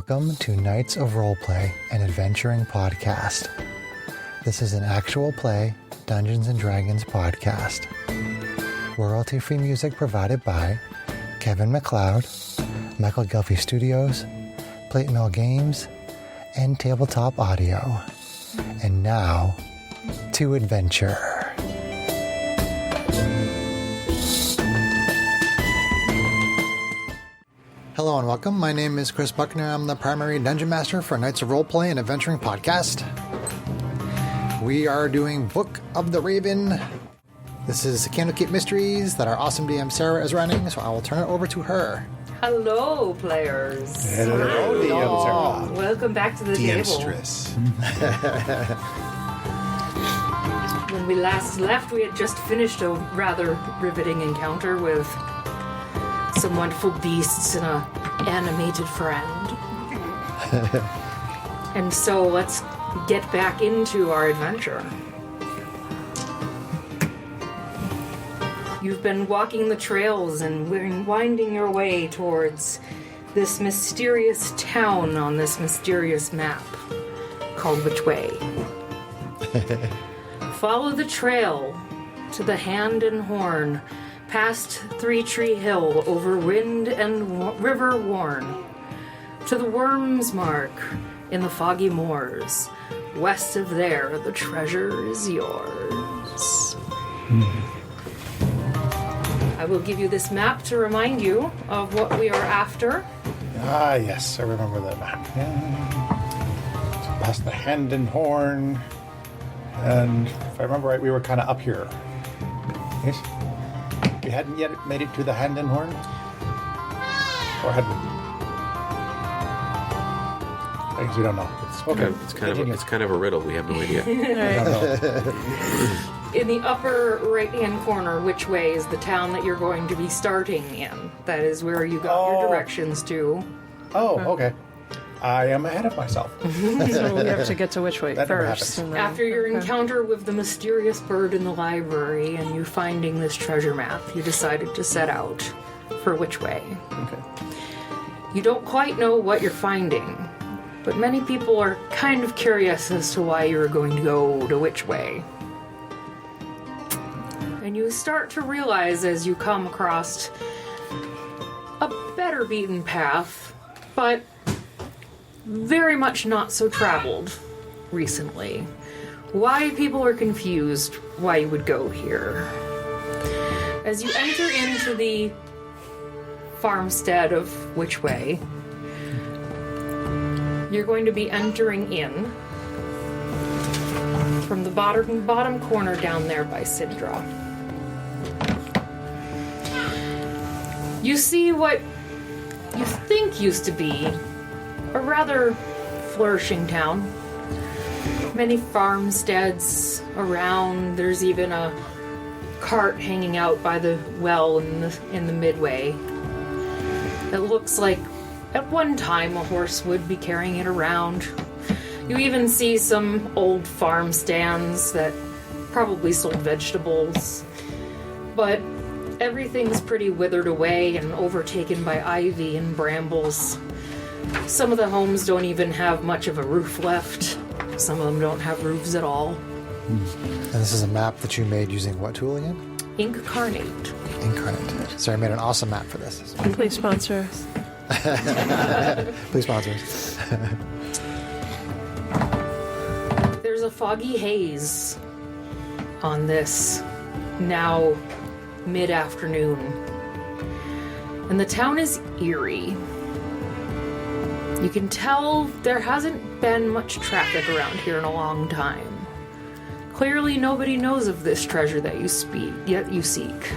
Welcome to Knights of Roleplay, an adventuring podcast. This is an actual play Dungeons & Dragons podcast. Royalty-free music provided by Kevin MacLeod, Michael Gelfie Studios, Plate Mill Games, and Tabletop Audio. And now, to adventure. Hello and welcome. My name is Chris Buckner. I'm the primary Dungeon Master for Knights of Roleplay and Adventuring Podcast. We are doing Book of the Raven. This is Candlekeep Mysteries that our awesome DM Sarah is running, so I will turn it over to her. Hello, players. Hello, DM Sarah. Welcome back to the table. DM-stress. When we last left, we had just finished a rather riveting encounter with some wonderful beasts and an animated friend. And so let's get back into our adventure. You've been walking the trails and winding your way towards this mysterious town on this mysterious map called Which Way. Follow the trail to the Hand and Horn, past Three Tree Hill, over Wind and River Worn, to the Worm's Mark in the Foggy Moors. West of there, the treasure is yours. I will give you this map to remind you of what we are after. Ah, yes, I remember that map. Yeah. Past the Hand and Horn, and if I remember right, we were kind of up here. Yes? We hadn't yet made it to the Hand and Horn? Or had we? I guess we don't know. Okay. It's kind of a riddle. We have no idea. In the upper right-hand corner, which way is the town that you're going to be starting in? That is where you got your directions to. Oh, okay. I am ahead of myself. So we have to get to which way That never first. happens. And then, After your encounter with the mysterious bird in the library and you finding this treasure map, you decided to set out for Which Way. Okay. You don't quite know what you're finding, but many people are kind of curious as to why you're going to go to Which Way. And you start to realize as you come across a better beaten path, but very much not so traveled recently. Why people are confused why you would go here. As you enter into the farmstead of Which Way, you're going to be entering in from the bottom corner down there by Sidra. You see what you think used to be a rather flourishing town. Many farmsteads around. There's even a cart hanging out by the well in the midway. It looks like at one time a horse would be carrying it around. You even see some old farm stands that probably sold vegetables. But everything's pretty withered away and overtaken by ivy and brambles. Some of the homes don't even have much of a roof left. Some of them don't have roofs at all. And this is a map that you made using what tool again? Incarnate. Incarnate. Sarah made an awesome map for this. please sponsor us. Please sponsor us. There's a foggy haze on this now mid-afternoon. And the town is eerie. You can tell there hasn't been much traffic around here in a long time. Clearly nobody knows of this treasure that you seek.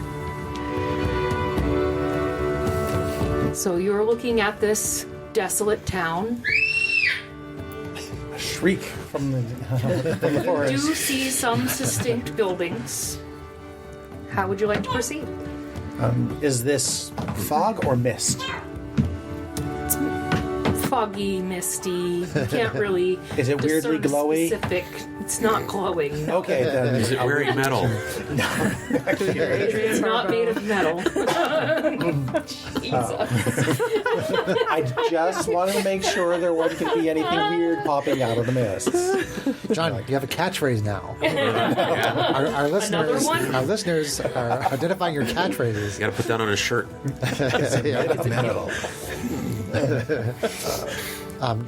So you're looking at this desolate town. A shriek from the You forest. do see some distinct buildings. How would you like to proceed? Is this fog or mist? foggy, misty. You can't really. Is it weirdly discern glowy? Specific. It's not glowing. No. Okay, then. Is it wearing metal? It's not made of metal. Jesus. I just wanted to make sure there wasn't going to be anything weird popping out of the mists. John, you have a catchphrase now. Yeah. Our listeners, one? our listeners are identifying your catchphrases. You got to put that on a shirt. Metal.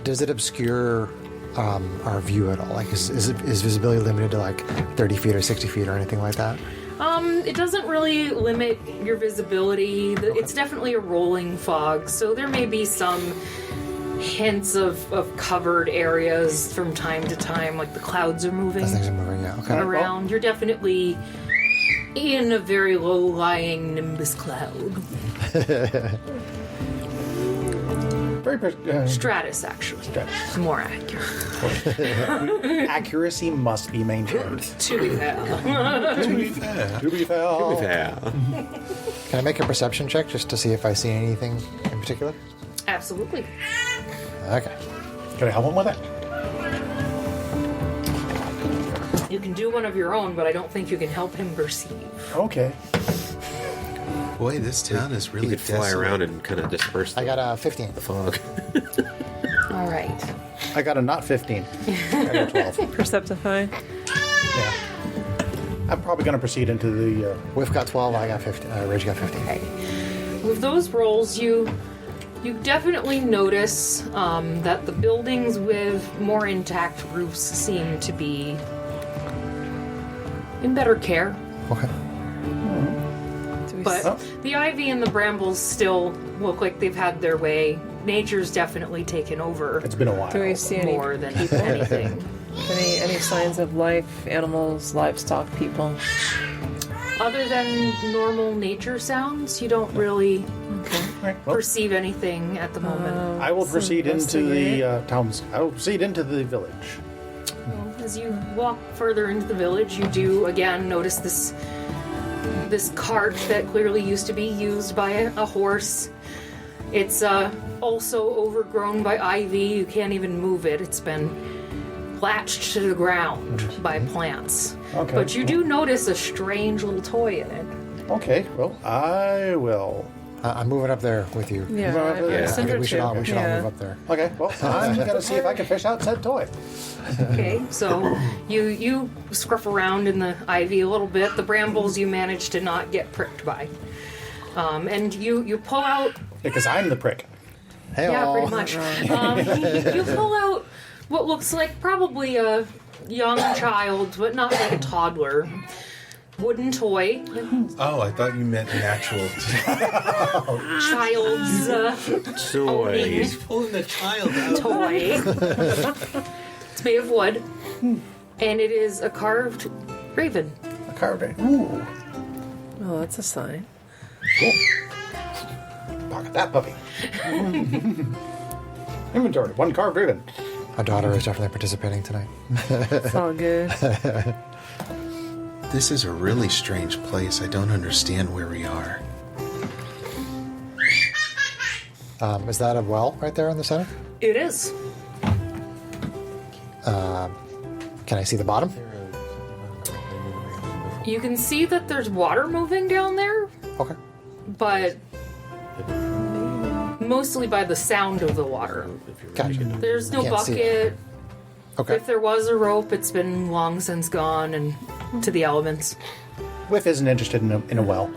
Does it obscure our view at all? Like, is visibility limited to like 30 feet or 60 feet or anything like that? It doesn't really limit your visibility. It's definitely a rolling fog, so there may be some hints of covered areas from time to time, like the clouds are moving As things are moving, yeah. Okay. around. You're definitely in a very low-lying nimbus cloud. Stratus, actually. Stratus. More accurate. Accuracy must be maintained. To be fair. To be fair. To be fair. Yeah. Can I make a perception check just to see if I see anything in particular? Absolutely. Okay. Can I help him with it? You can do one of your own, but I don't think you can help him perceive. Okay. Boy, this town is You really could fly desolate. around and kind of disperse I got a 15. the fog. All right. I got a not 15. I got a 12. Perceptify. Yeah. I'm probably going to proceed into the... Whiff got 12, I got 15. Ridge got 15. Okay. With those rolls, you definitely notice that the buildings with more intact roofs seem to be in better care. Okay. Do we But Oh. the ivy and the brambles still look like they've had their way. Nature's definitely taken over It's been a while. do we see any more than anything. any signs of life, animals, livestock, people? Other than normal nature sounds, you don't really Right, well, perceive anything at the moment. I will Let's proceed into investigate. the towns. I will proceed into the village. As you walk further into the village, you do again notice this cart that clearly used to be used by a horse. It's also overgrown by ivy. You can't even move it. It's been latched to the ground by plants. Okay. But you do notice a strange little toy in it. Okay, well, I will. I'm moving up there with you. Yeah, Well, I yeah. I think Cinder we should all too. move up there. Okay, well, I'm going to see if I can fish out said toy. Okay, so you scruff around in the ivy a little bit. The brambles you manage to not get pricked by. And you pull out. Because I'm the prick. Hey, Yeah, all. pretty much. You pull out what looks like probably a young child, but not like a toddler. Wooden toy. Oh, I thought you meant an actual. Child's Toys. Pulling the child out. toy. It's made of wood. And it is a carved raven. A carved it. Ooh, Oh, that's a sign. cool. Pocket that puppy. Inventory, one carved raven. Our daughter is definitely participating tonight. It's all good. This is a really strange place. I don't understand where we are. Is that a well right there in the center? It is. Can I see the bottom? You can see that there's water moving down there, Okay. but mostly by the sound of the water. Gotcha. There's no Can't see bucket. Okay. If there was a rope, it's been long since gone and to the elements. Whiff isn't interested in a well.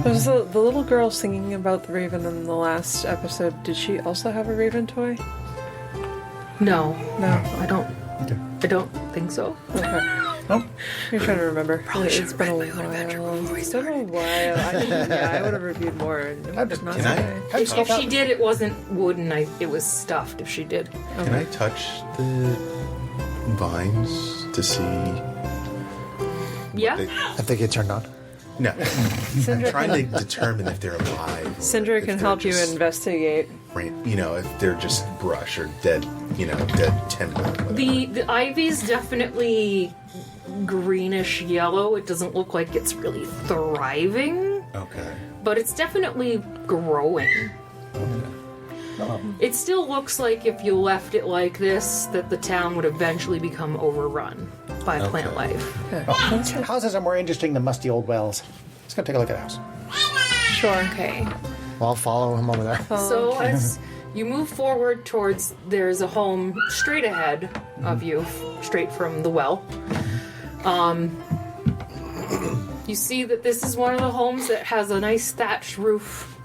There's the little girl singing about the raven in the last episode. Did she also have a raven toy? No, No. I don't. I don't think so. Okay. Nope. I'm trying to remember. It's been a while. my little bedroom before we It's been a while. I would have reviewed more. I'm just- Not Can I- today. How do you scope If out? she did, it wasn't wooden. It was stuffed. If she did, Can I touch the vines to see? yeah. They, I think it turned on. no. I'm trying to determine if they're alive. or Cinder if can they're help you just investigate. You know, if they're just brush or dead, dead timber. Whatever. The ivy's definitely greenish yellow. It doesn't look like it's really thriving, Okay. but it's definitely growing. It still looks like if you left it like this, that the town would eventually become overrun by plant life. Houses are more interesting than musty old wells. Let's go take a look at the house. Sure. Okay. Well, I'll follow him over there. So as you move forward towards, there's a home straight ahead of you, straight from the well. You see that this is one of the homes that has a nice thatched roof.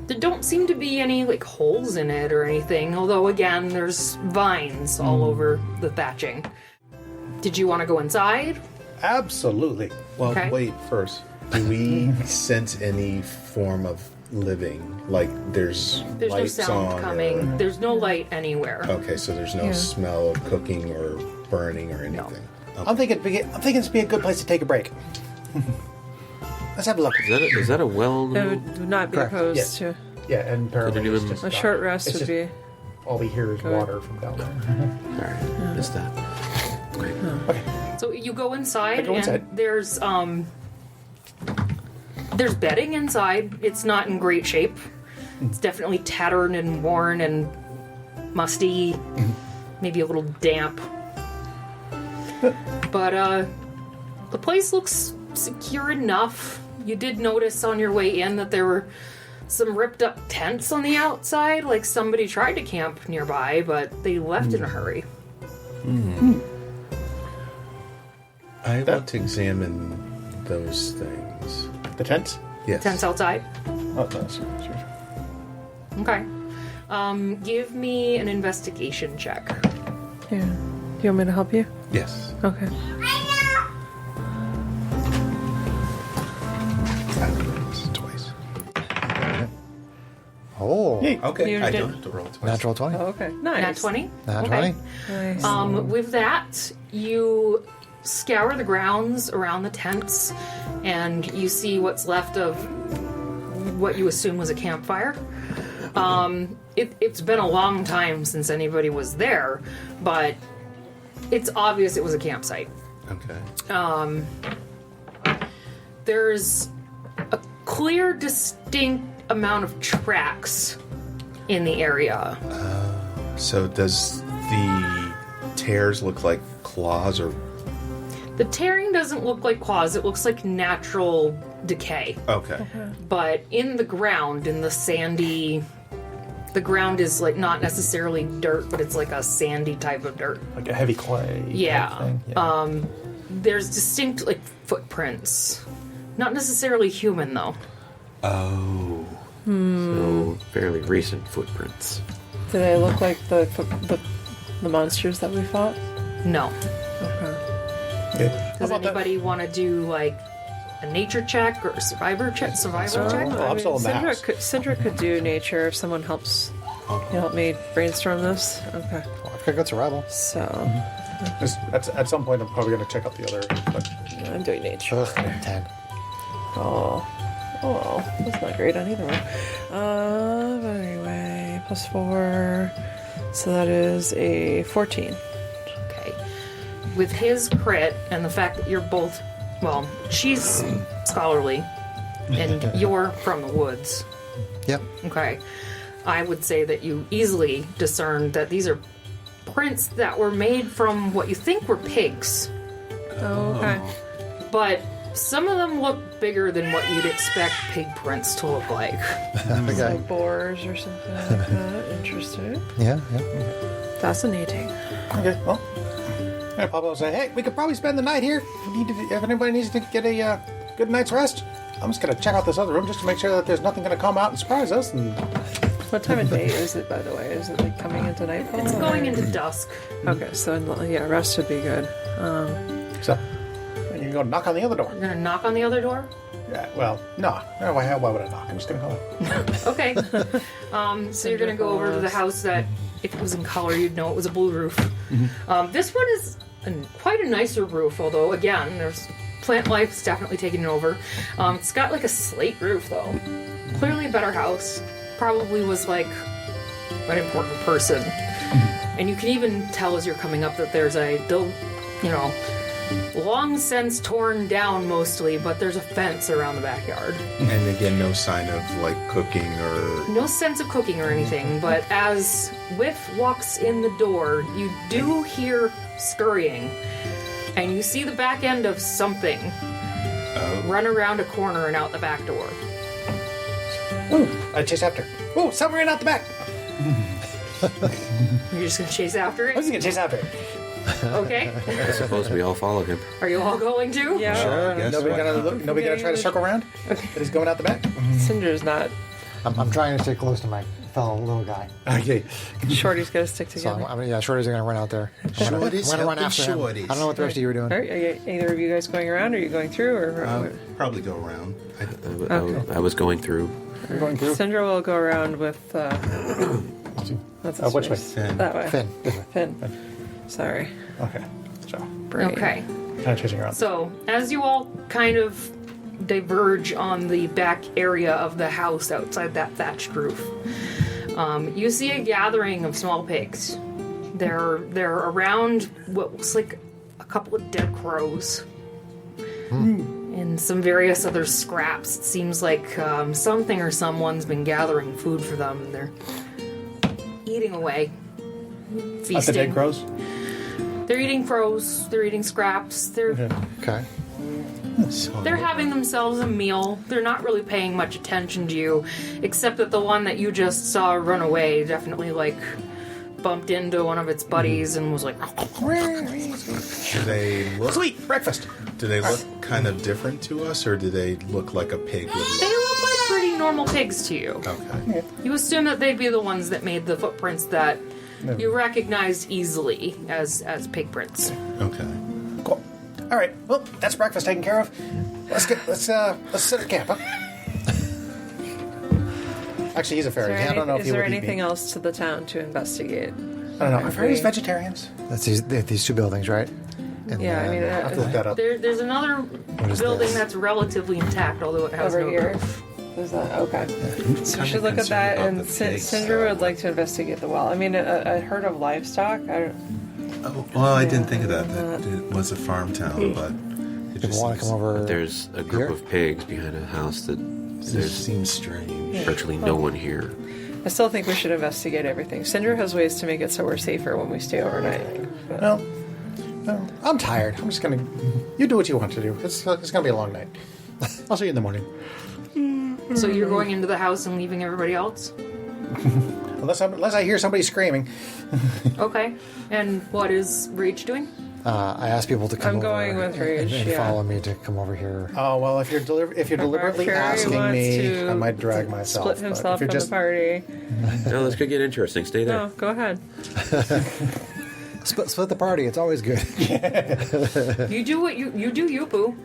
There don't seem to be any like holes in it or anything, although again, there's vines all over the thatching. Did you want to go inside? Absolutely. Well, Okay. wait first. Do we sense any form of living? Like there's There's no lights sound on coming. or- There's no light anywhere. Okay, so there's no smell of cooking or burning or anything. I'm thinking this would be a good place to take a break. Let's have a look. Is that a well? I would not be Correct. opposed Yes. to Yeah, and apparently Couldn't it's even- just a short rest it's would just- be. all we hear is water from down there. Sorry, missed that. Okay. So you go inside, I go inside. and there's bedding inside. It's not in great shape. It's definitely tattered and worn and musty, maybe a little damp. But the place looks secure enough. You did notice on your way in that there were some ripped up tents on the outside, like somebody tried to camp nearby, but they left in a hurry. I want to examine those things. The tents? Yes. Tents outside. Oh, no, sure. Okay. Give me an investigation check. Yeah. Do you want me to help you? Yes. Okay. Twice. Oh, Hey, Okay, You I did- don't have to roll twice. natural 20. Oh, okay. Nice. Nat 20? Nat Okay. 20. Nice. With that, you scour the grounds around the tents, and you see what's left of what you assume was a campfire. It's been a long time since anybody was there, but it's obvious it was a campsite. Okay. There's a clear, distinct amount of tracks in the area. So does the tears look like claws or? The tearing doesn't look like claws, it looks like natural decay. Okay. But in the ground, in the sandy, the ground is like not necessarily dirt, but it's like a sandy type of dirt. like a heavy clay. type Yeah. thing. Yeah. There's distinct like footprints. Not necessarily human though. Oh. So fairly recent footprints. Do they look like the monsters that we fought? No. Okay. Okay. Does anybody want to do like a nature check or a survival check? Survival check? Oh, I'm still in the house. Sindra could do nature if someone helps. You help me brainstorm this. Okay. Well, I've got good survival. So At some point, I'm probably going to check out the other. But I'm doing nature. Ugh, 10. Oh, that's not great on either one. But anyway, +4, so that is a 14. Okay. With his crit and the fact that you're both, well, she's scholarly and you're from the woods. Yep. Okay. I would say that you easily discern that these are prints that were made from what you think were pigs. Oh, okay. But some of them look bigger than what you'd expect pig prints to look like. So Okay. boars or something like that. Interesting. Yeah, yeah. Fascinating. okay, well, yeah, Pablo will say, "Hey, we could probably spend the night here. If anybody needs to get a good night's rest, I'm just going to check out this other room just to make sure that there's nothing going to come out and surprise us." And What time of day is it, by the way? Is it like coming into nightfall? It's or- going into dusk. Okay, so yeah, rest would be good. so, you can go knock on the other door. You're gonna knock on the other door? Yeah, well, no. Why would I knock? I'm just going to go in. Okay. So you're gonna go over to the house that, if it was in color, you'd know it was a blue roof. This one is quite a nicer roof, although again, there's plant life's definitely taking it over. It's got like a slate roof though. Clearly a better house. Probably was like an important person. And you can even tell as you're coming up that there's long since torn down mostly, but there's a fence around the backyard. And again, no sign of like cooking or. No sense of cooking or anything, but as Whiff walks in the door, you do hear scurrying, and you see the back end of something run around a corner and out the back door. Ooh, I chase after. Ooh, something ran out the back. You're just gonna chase after I was it? gonna chase after it. Okay. I suppose we all follow him. Are you all going to? Yeah. Sure. Yes, Nobody why gonna not? look, nobody gonna try to circle around? That he's going out the back? Cinder's not. I'm trying to stay close to my fellow little guy. Okay. Shorty's got to stick So together. Shorty's are going to run out there. I'm Shorty's going to run helping after him. shorties. I don't know what the rest of you are doing. Are either of you guys going around, or are you going through, or Probably go around. I was going through. We're going through. Cinder will go around with. What's his Which way? face? Finn. That way. Finn, this way. Finn. Sorry. Okay. So, Brain. Okay. kind of chasing around. So, as you all kind of diverge on the back area of the house outside that thatched roof, you see a gathering of small pigs. They're around what looks like a couple of dead crows and some various other scraps. It seems like something or someone's been gathering food for them, and they're eating away, feasting. At the dead crows? They're eating crows. They're eating scraps. They're Okay. They're having themselves a meal. They're not really paying much attention to you, except that the one that you just saw run away definitely, like, bumped into one of its buddies and was like... Do they look? Sweet breakfast. Do they look kind of different to us, or do they look like a pig They would look like pretty normal pigs to you. Okay. You assume that they'd be the ones that made the footprints that you recognized easily as pig prints. Okay. Cool. All right. Well, that's breakfast taken care of. Let's set at camp, huh? Actually, he's a fairy. I don't know if Is he there would eat anything me. else to the town to investigate? I don't know. Are fairies vegetarians? That's these two buildings, right? And Yeah, I mean, I have to look that up. There's another is building this? that's relatively intact, although it has Over no here. roof. Is that okay? So we should Kinda look at that, concerned and about the pigs, Cinder so- would like to investigate the well. I mean, a herd of livestock. I don't. Oh, well, I didn't think of that. That it was a farm town, but it People just want to come over. There's a group here? of pigs behind a house that It there's seems strange. virtually no one here. I still think we should investigate everything. Cinder has ways to make it so we're safer when we stay overnight. No, I'm tired. I'm just gonna. You do what you want to do. It's gonna be a long night. I'll see you in the morning. So you're going into the house and leaving everybody else? Unless I hear somebody screaming. Okay. And what is Rage doing? I asked people to come I'm over going with Rage, and yeah. follow me to come over here. Oh well, if you're deliberately Fairy asking wants me, to I might drag myself. Split but himself if you're from just the party. No, this could get interesting. Stay there. No, go ahead. Split the party. It's always good. You do what you do, you Boo.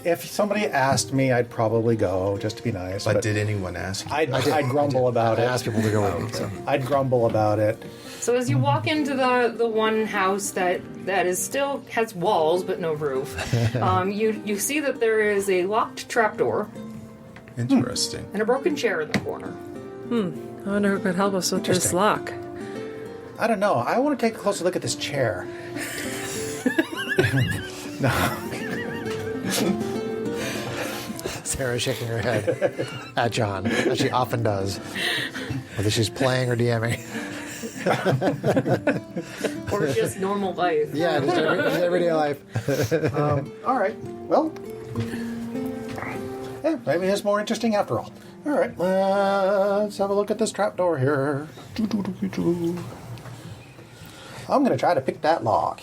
if somebody asked me, I'd probably go just to be nice. But did anyone ask you? I'd grumble about I it. asked people to go with me. So. I'd grumble about it. So as you walk into the one house that is still has walls but no roof, you see that there is a locked trapdoor Interesting. and a broken chair in the corner. I wonder who could help us with this Interesting. lock. I don't know. I want to take a closer look at this chair. Sarah's shaking her head at John, as she often does, whether she's playing or DMing. Or just normal life. Yeah, just everyday life. All right. Well, yeah, maybe it's more interesting after all. All right. Let's have a look at this trapdoor here. I'm going to try to pick that lock.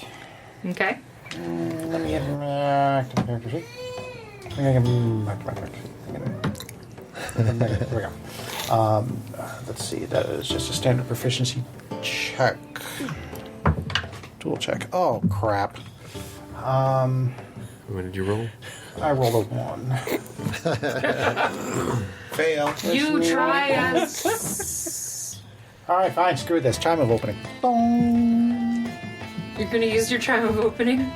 Okay. Let me get back to the character sheet. Back to my character sheet. Here we go. Let's see. That is just a standard proficiency check. Tool check. Oh, crap. What did you roll? I rolled a 1. Fail. You try as All right, fine. Screw this. Chime of opening. Dong. you're going to use your chime of opening.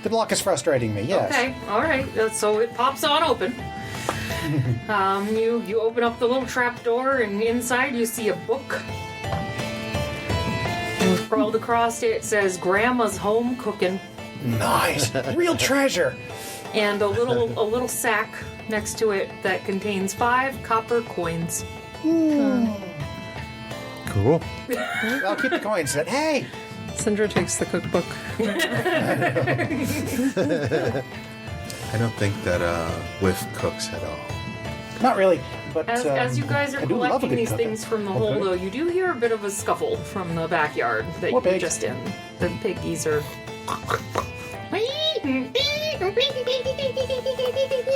The block is frustrating me. Yes. Okay, all right. So it pops on open. You open up the little trap door, and inside you see a book. And scrawled across it says "Grandma's Home Cooking." Nice. Real treasure. And a little sack next to it that contains 5 copper coins. Cool. I'll keep the coins. Said, hey. Sindra takes the cookbook. I don't think that Whiff cooks at all. Not really. But As you guys are I do love a collecting good these cooker. things from the Okay. hole, though, you do hear a bit of a scuffle from the backyard that More you're pigs. just in. The piggies are.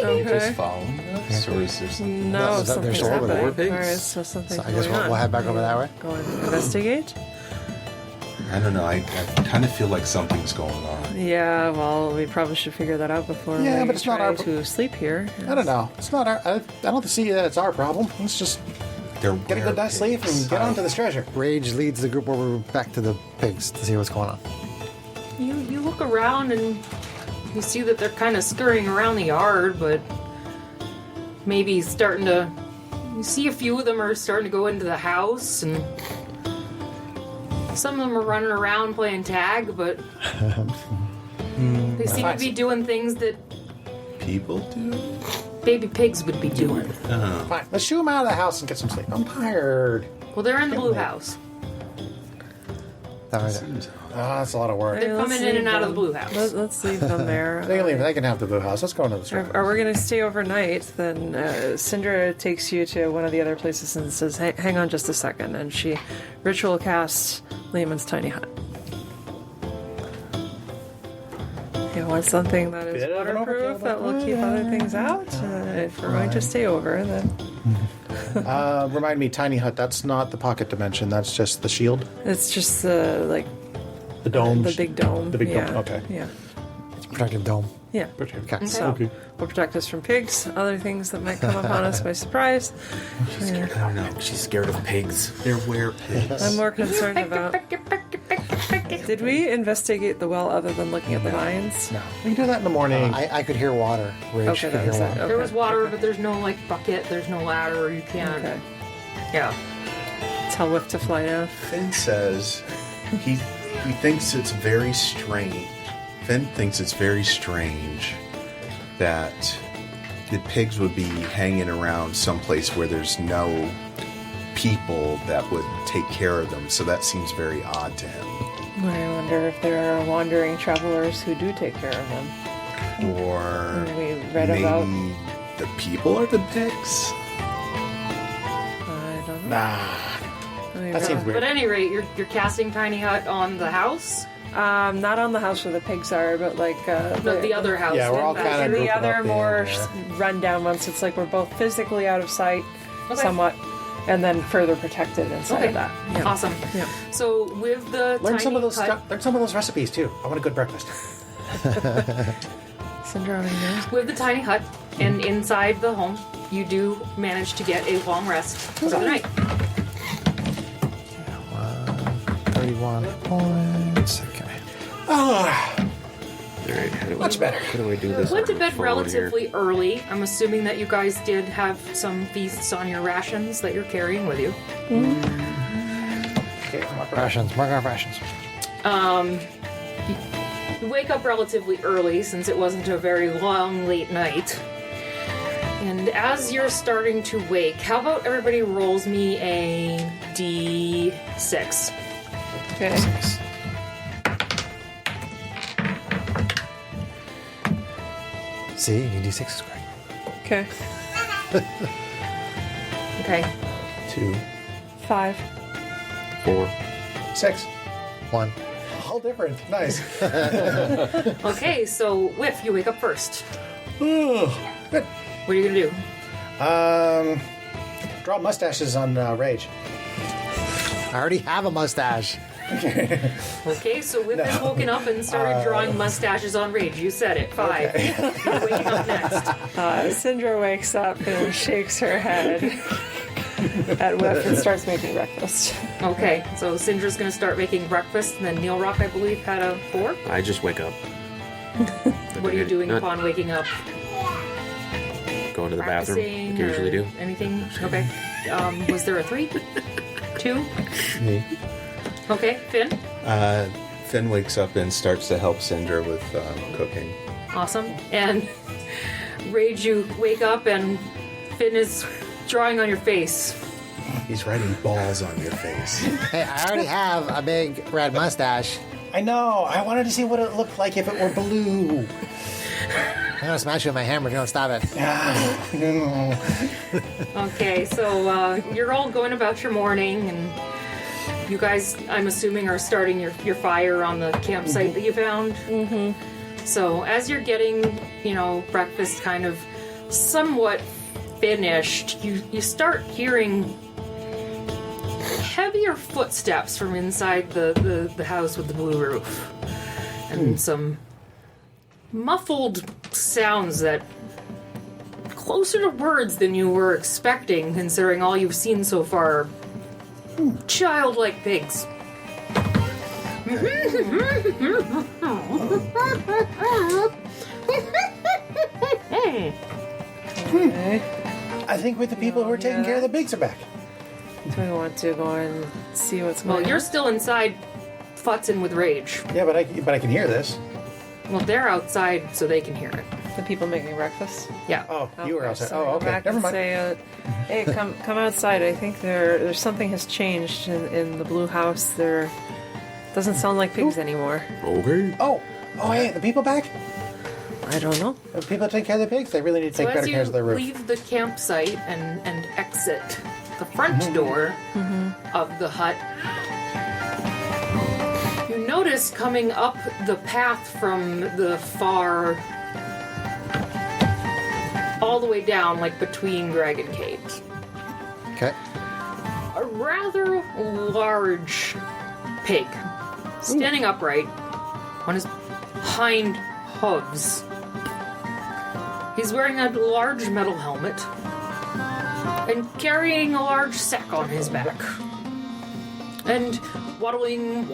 Okay. following us, or is there something? No, Is that- something's there's over there? happening. More pigs? Alright, so something's So I guess going on. we'll head back over that way. Go and investigate. I don't know. I kind of feel like something's going on. Yeah, well, we probably should figure that out before Yeah, we but it's not try our- to sleep here. I don't know. It's not our. I don't see that it's our problem. Let's just They're get a good night's sleep and get on to this treasure. Rage leads the group over back to the pigs to see what's going on. You look around and you see that they're kind of scurrying around the yard, but maybe starting to. You see a few of them are starting to go into the house, and some of them are running around playing tag, but they seem to be doing things that People do. baby pigs would be doing. Fine. Let's shoo them out of the house and get some sleep. I'm tired. Well, they're in the blue house. That right there. That's a lot of work. They're Let's coming in leave and out of the them. blue house. Let's leave them there. They can leave. They can have the blue house. Let's go into the store. Are we going to stay overnight? Then Syndra takes you to one of the other places and says, hang on just a second. And she ritual casts Lehman's tiny hut. You want something that is Bit of an waterproof, overkill, that will but- keep other things out? If we're going to stay over, then Remind me, tiny hut. That's not the pocket dimension. That's just the shield, it's just the the dome, the big dome. The big yeah. dome. Okay. Yeah. It's a protective dome. Yeah. Okay. So will protect us from pigs, other things that might come upon us by surprise. I don't know. She's scared of pigs. They're werepigs. I'm more concerned about. Did we investigate the well other than looking at the vines? No. We can do that in the morning. I could hear water. Rage Okay, could that hear was water. it. There was water, but there's no like bucket. There's no ladder. You can't. Okay. Yeah. Tell Whiff to fly down. Finn says he thinks it's very strange. Finn thinks it's very strange that the pigs would be hanging around someplace where there's no people that would take care of them. So that seems very odd to him. I wonder if there are wandering travelers who do take care of them. Or We read maybe about. the people are the pigs. I don't know. Nah. I mean, That seems But weird. at any rate, you're casting tiny hut on the house. not on the house where the pigs are, but like The other house. Yeah, we're then all back kinda here. the grouping other up in more there. rundown ones. It's like we're both physically out of sight, Okay. somewhat, and then further protected inside Okay. of that. Yeah. Awesome. Yeah. So with the Learn tiny some of those. hut, Learn some of those recipes too. I want a good breakfast. Syndrome, with the tiny hut, and inside the home, you do manage to get a long rest for the night. 31 points. Okay. All right. Much better. How do I do this? Went to on my bed phone relatively early. I'm assuming that you guys did have some feasts on your rations that you're carrying with you. Okay, Rations. Mark our rations. You wake up relatively early since it wasn't a very long, late night. And as you're starting to wake, how about everybody rolls me a d6? Okay. See, you D6 is great. Okay. Okay. 2. 5. 4. 6. 1. All different. Nice. Okay, so Whiff, you wake up first. Good. What are you gonna do? Draw mustaches on Rage. I already have a mustache. Okay, so Whiff has woken up and started drawing mustaches on Rage. You said it. 5. You're waking up next. Syndra wakes up and shakes her head at Whiff and starts making breakfast. Okay, so Syndra's gonna start making breakfast, and then Neil Rock, I believe, had a 4. I just wake up. What are you doing Not upon waking up? Going to the bathroom, Practicing like I usually or do. anything? Okay. Was there a 3? 2? Me. Okay, Finn? Finn wakes up and starts to help Sindra with cooking. Awesome. And Rage, you wake up and Finn is drawing on your face. He's writing balls on your face. Hey, I already have a big red mustache. I know. I wanted to see what it looked like if it were blue. I'm gonna smash you with my hammer if you don't stop it. Okay, so you're all going about your morning, and you guys, I'm assuming, are starting your fire on the campsite that you found. Mm-hmm. So as you're getting, breakfast kind of somewhat finished, you start hearing heavier footsteps from inside the house with the blue roof, and some muffled sounds that closer to words than you were expecting, considering all you've seen so far. Childlike pigs. Okay. I think with the people who are taking care of the pigs are back. Do we want to go and see what's going Well, on? you're still inside, futzing with Rage. Yeah, but I can hear this. Well, they're outside, so they can hear it. The people making breakfast? Yeah. Oh, you were outside. So Oh, go okay. back Never and mind. Say, hey, come outside. I think there's something has changed in the blue house. There doesn't sound like pigs anymore. Okay. Oh, hey, the people back? I don't know. The people that take care of the pigs, they really need to So take better as care of their you roof. leave the campsite and exit the front door of the hut, you notice coming up the path from the far all the way down, like between Dragon Caves, Okay. a rather large pig standing upright on his hind hooves. He's wearing a large metal helmet and carrying a large sack on his back. And waddling.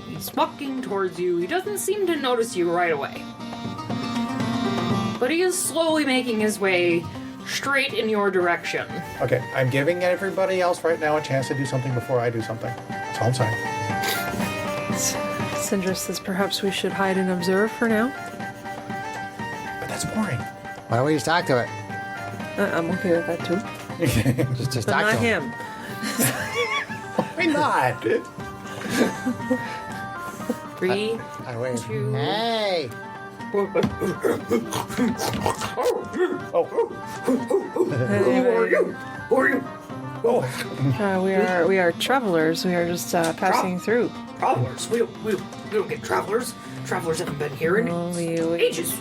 He's walking towards you. He doesn't seem to notice you right away. But he is slowly making his way straight in your direction. Okay, I'm giving everybody else right now a chance to do something before I do something. That's all I'm saying. Sindra says perhaps we should hide and observe for now. But that's boring. Why don't we just talk to it? I'm okay with that too. Just But talk not to him. him. Why not? 3, I wait. 2. Hey! We are travelers. We are just passing through. Travelers. We don't get travelers. Travelers haven't been here in ages.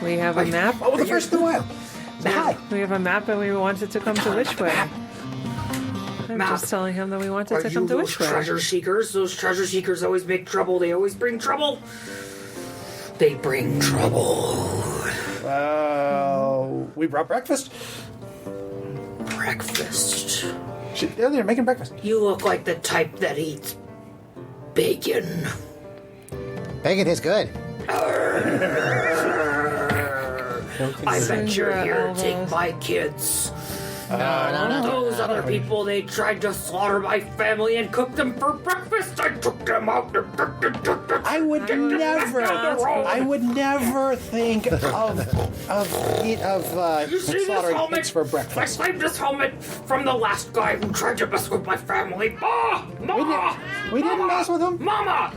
We have a map. Oh, the first in a while. Say hi. We have a map, and we wanted to come to which way? I'm Map. just telling him that we wanted Are to you come to those which way. treasure seekers? Those treasure seekers always make trouble. They always bring trouble. They bring trouble. We brought breakfast. Breakfast. Yeah, they're making breakfast. You look like the type that eats bacon. Bacon is good. I bet you're Sindra here to take elbows. my kids. No. Those other people, they tried to slaughter my family and cook them for breakfast. I took them out. I would never think of You see this slaughtering helmet? pigs for I breakfast. saved this helmet from the last guy who tried to mess with my family. Mama! We didn't mess with him. Mama!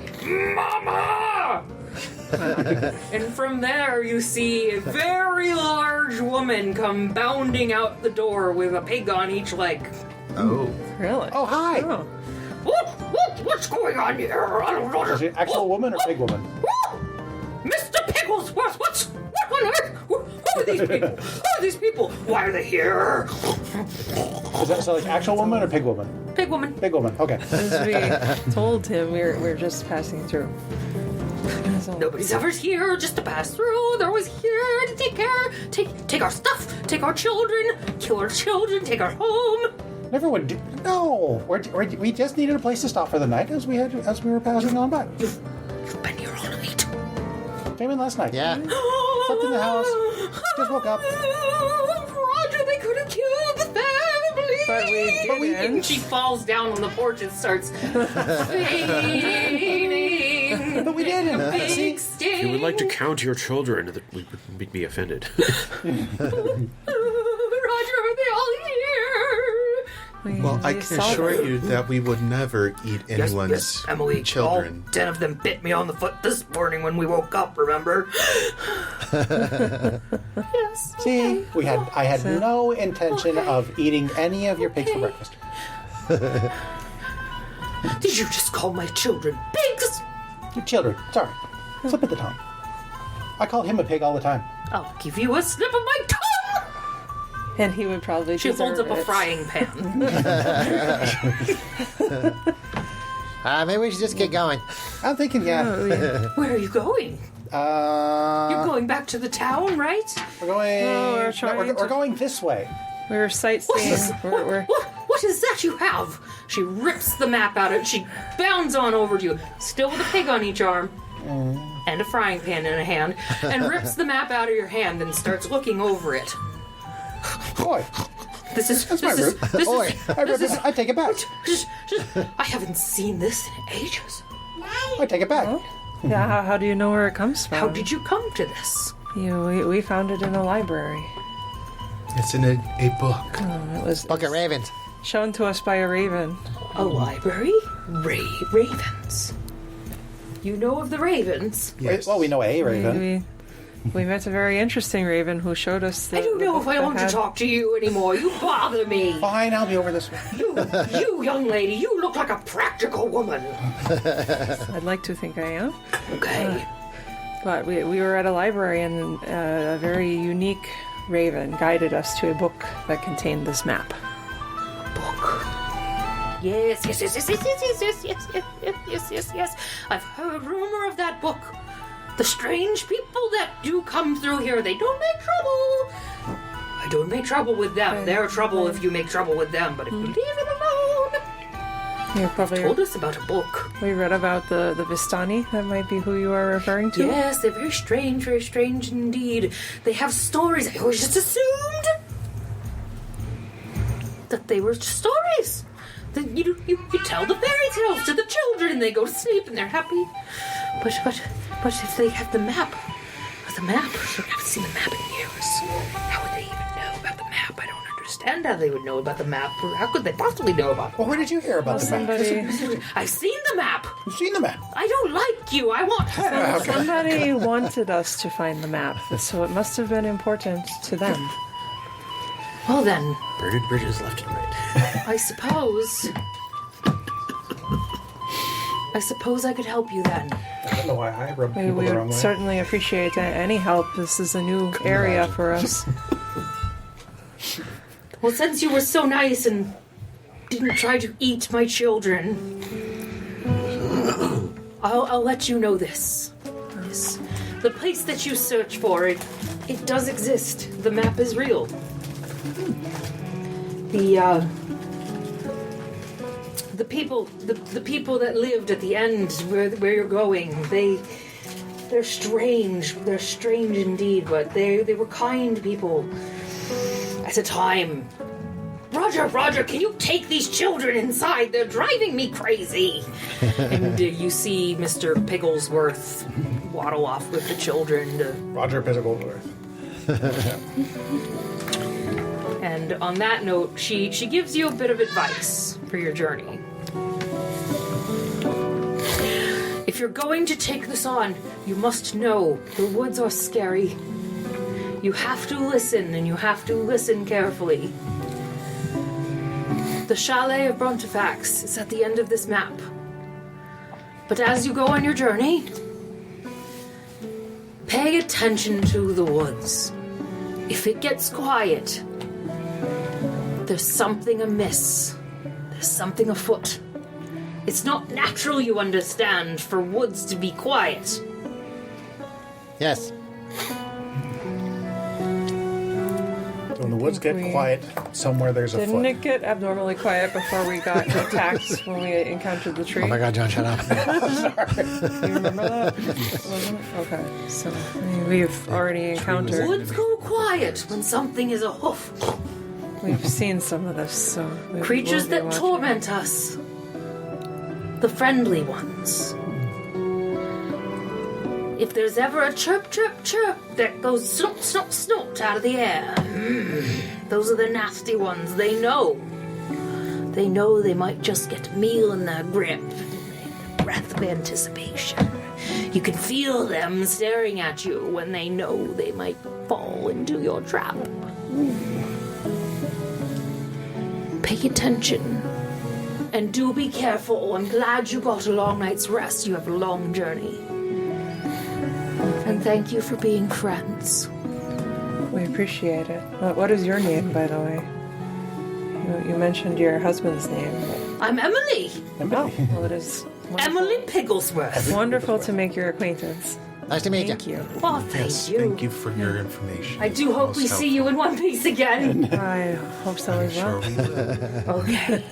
And from there, you see a very large woman come bounding out the door with a pig on each leg. Oh. Really? Oh, hi. Oh. What's going on here? I don't know. Is it actual woman or pig woman? Mr. Pickles, what on earth? Who are these people? Who are these people? Why are they here? Is that so like actual woman or pig woman? Pig woman. Pig woman. Okay. As we told him, we're just passing through. So- Nobody's ever here just to pass through. They're always here to take care. Take our stuff. Take our children. Kill our children. Take our home. Never would do. No, we just needed a place to stop for the night as we were passing on by. You've been here all night. Came in last night. Yeah. Slept in the house. Just woke up. Roger, they could have killed the family. But we didn't. She falls down on the porch and starts fading. But we didn't. Big See? If you would like to count your children, we would be offended. Roger, are they all here? Well, I can assure you that we would never eat anyone's yes, Emily. children. All 10 of them bit me on the foot this morning when we woke up, remember? Yes. See, I had no intention of eating any of your pigs for breakfast. Did you just call my children pigs? Your children, sorry, slip of the tongue. I call him a pig all the time. I'll give you a slip of my tongue. And he would probably She holds up deserve a it. frying pan. Maybe we should just get going. I'm thinking, yeah. Where are you going? You're going back to the town, right? We're going. No, we're trying we're to- going this way. We were sightseeing. What is that you have? She rips the map out of it. She bounds on over to you, still with a pig on each arm and a frying pan in a hand, and rips the map out of your hand and starts looking over it. Boy, This is my route. Oi. I take it back. I haven't seen this in ages. I take it back. Yeah, how do you know where it comes from? How did you come to this? We found it in a library. It's in a book. It was Book of Ravens. shown to us by a raven. A library? Ravens. You know of the ravens? Yes. Well, we know a raven. We met a very interesting raven who showed us the I don't know if I want to talk to you anymore. You bother me. Fine, I'll be over this way. You young lady, you look like a practical woman. I'd like to think I am. Okay. But we were at a library and a very unique raven guided us to a book that contained this map. Book. Yes. I've heard rumor of that book. The strange people that do come through here, they don't make trouble. I don't make trouble with them. They're trouble if you make trouble with them, but if you leave them alone. You probably Told us about a book. we read about the Vistani. That might be who you are referring to. Yes, they're very strange indeed. They have stories. I always just assumed that they were stories. That you tell the fairy tales to the children and they go to sleep and they're happy. But if they have the map, they haven't seen the map in years. How would they even know about the map? I don't understand how they would know about the map. How could they possibly know about it? Well, where did you hear about the map? I've seen the map. You've seen the map. I don't like you. I want Somebody wanted us to find the map, so it must have been important to them. Well then, Burning bridges left and right. I suppose I could help you then. I don't know why I rub We people the wrong would way. certainly appreciate any help. This is a new area for us. Well, since you were so nice and didn't try to eat my children, I'll let you know this. The place that you search for, it does exist. The map is real. The people that lived at the end where you're going, they're strange. They're strange indeed, but they were kind people at a time. Roger, can you take these children inside? They're driving me crazy. And you see Mr. Pigglesworth waddle off with the children. Roger Pigglesworth. And on that note, she gives you a bit of advice for your journey. If you're going to take this on, you must know the woods are scary. You have to listen, and you have to listen carefully. The Chalet of Brontifax is at the end of this map. But as you go on your journey, pay attention to the woods. If it gets quiet, there's something amiss. There's something afoot. It's not natural, you understand, for woods to be quiet. Yes. When the woods get quiet, somewhere there's a Didn't foot. it get abnormally quiet before we got attacked when we encountered the tree? Oh my God, John, shut up. Do you remember that? Wasn't it? Okay, so we've already encountered. Woods go quiet when something is a hoof. We've seen some of this, so... Creatures we'll be that watching. torment us. The friendly ones. If there's ever a chirp, chirp, chirp that goes snort, snort, snort out of the air, those are the nasty ones. They know. They know they might just get a meal in their grip. Breath of anticipation. You can feel them staring at you when they know they might fall into your trap. Pay attention. And do be careful. I'm glad you got a long night's rest. You have a long journey. And thank you for being friends. We appreciate it. What is your name, by the way? You mentioned your husband's name. I'm Emily. Oh, well, it is Emily Pigglesworth. wonderful to make your acquaintance. Nice to meet Thank you. you. Well, thank Yes, you. thank you for your information. I do hope we see you in One Piece again. I hope so as Sure well. we will. Okay.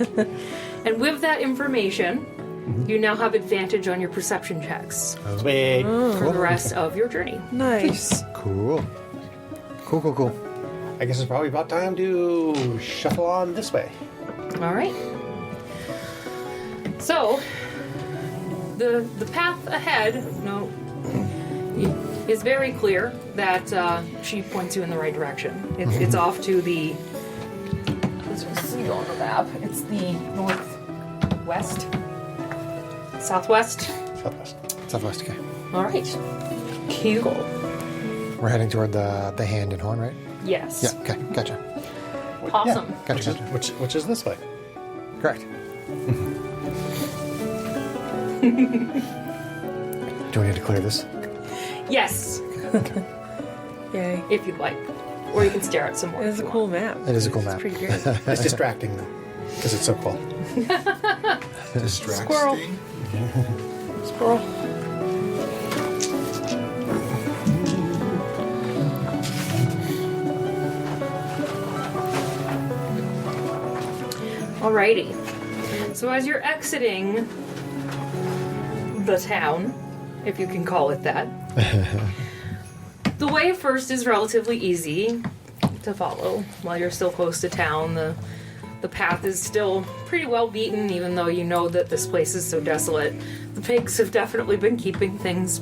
And with that information, you now have advantage on your perception checks Sweet. for the rest of your journey. Nice. Cool. Cool. I guess it's probably about time to shuffle on this way. All right. So, the path ahead, is very clear that she points you in the right direction. It's off to the. As you see on the map, it's the northwest, southwest. Southwest. Southwest, okay. All right. Cool. We're heading toward the hand and horn, right? Yes. Yeah, okay, gotcha. Awesome. Yeah. Gotcha. Which is this way? Correct. Do we need to clear this? Yes, Yay. if you'd like, or you can stare at some more. It is a cool map. It is a cool map. It's pretty great. It's distracting though, because it's so cool. Distracting. Squirrel. Squirrel. Alrighty. So as you're exiting the town, if you can call it that, the way first is relatively easy to follow. While you're still close to town, the path is still pretty well beaten, even though you know that this place is so desolate. The pigs have definitely been keeping things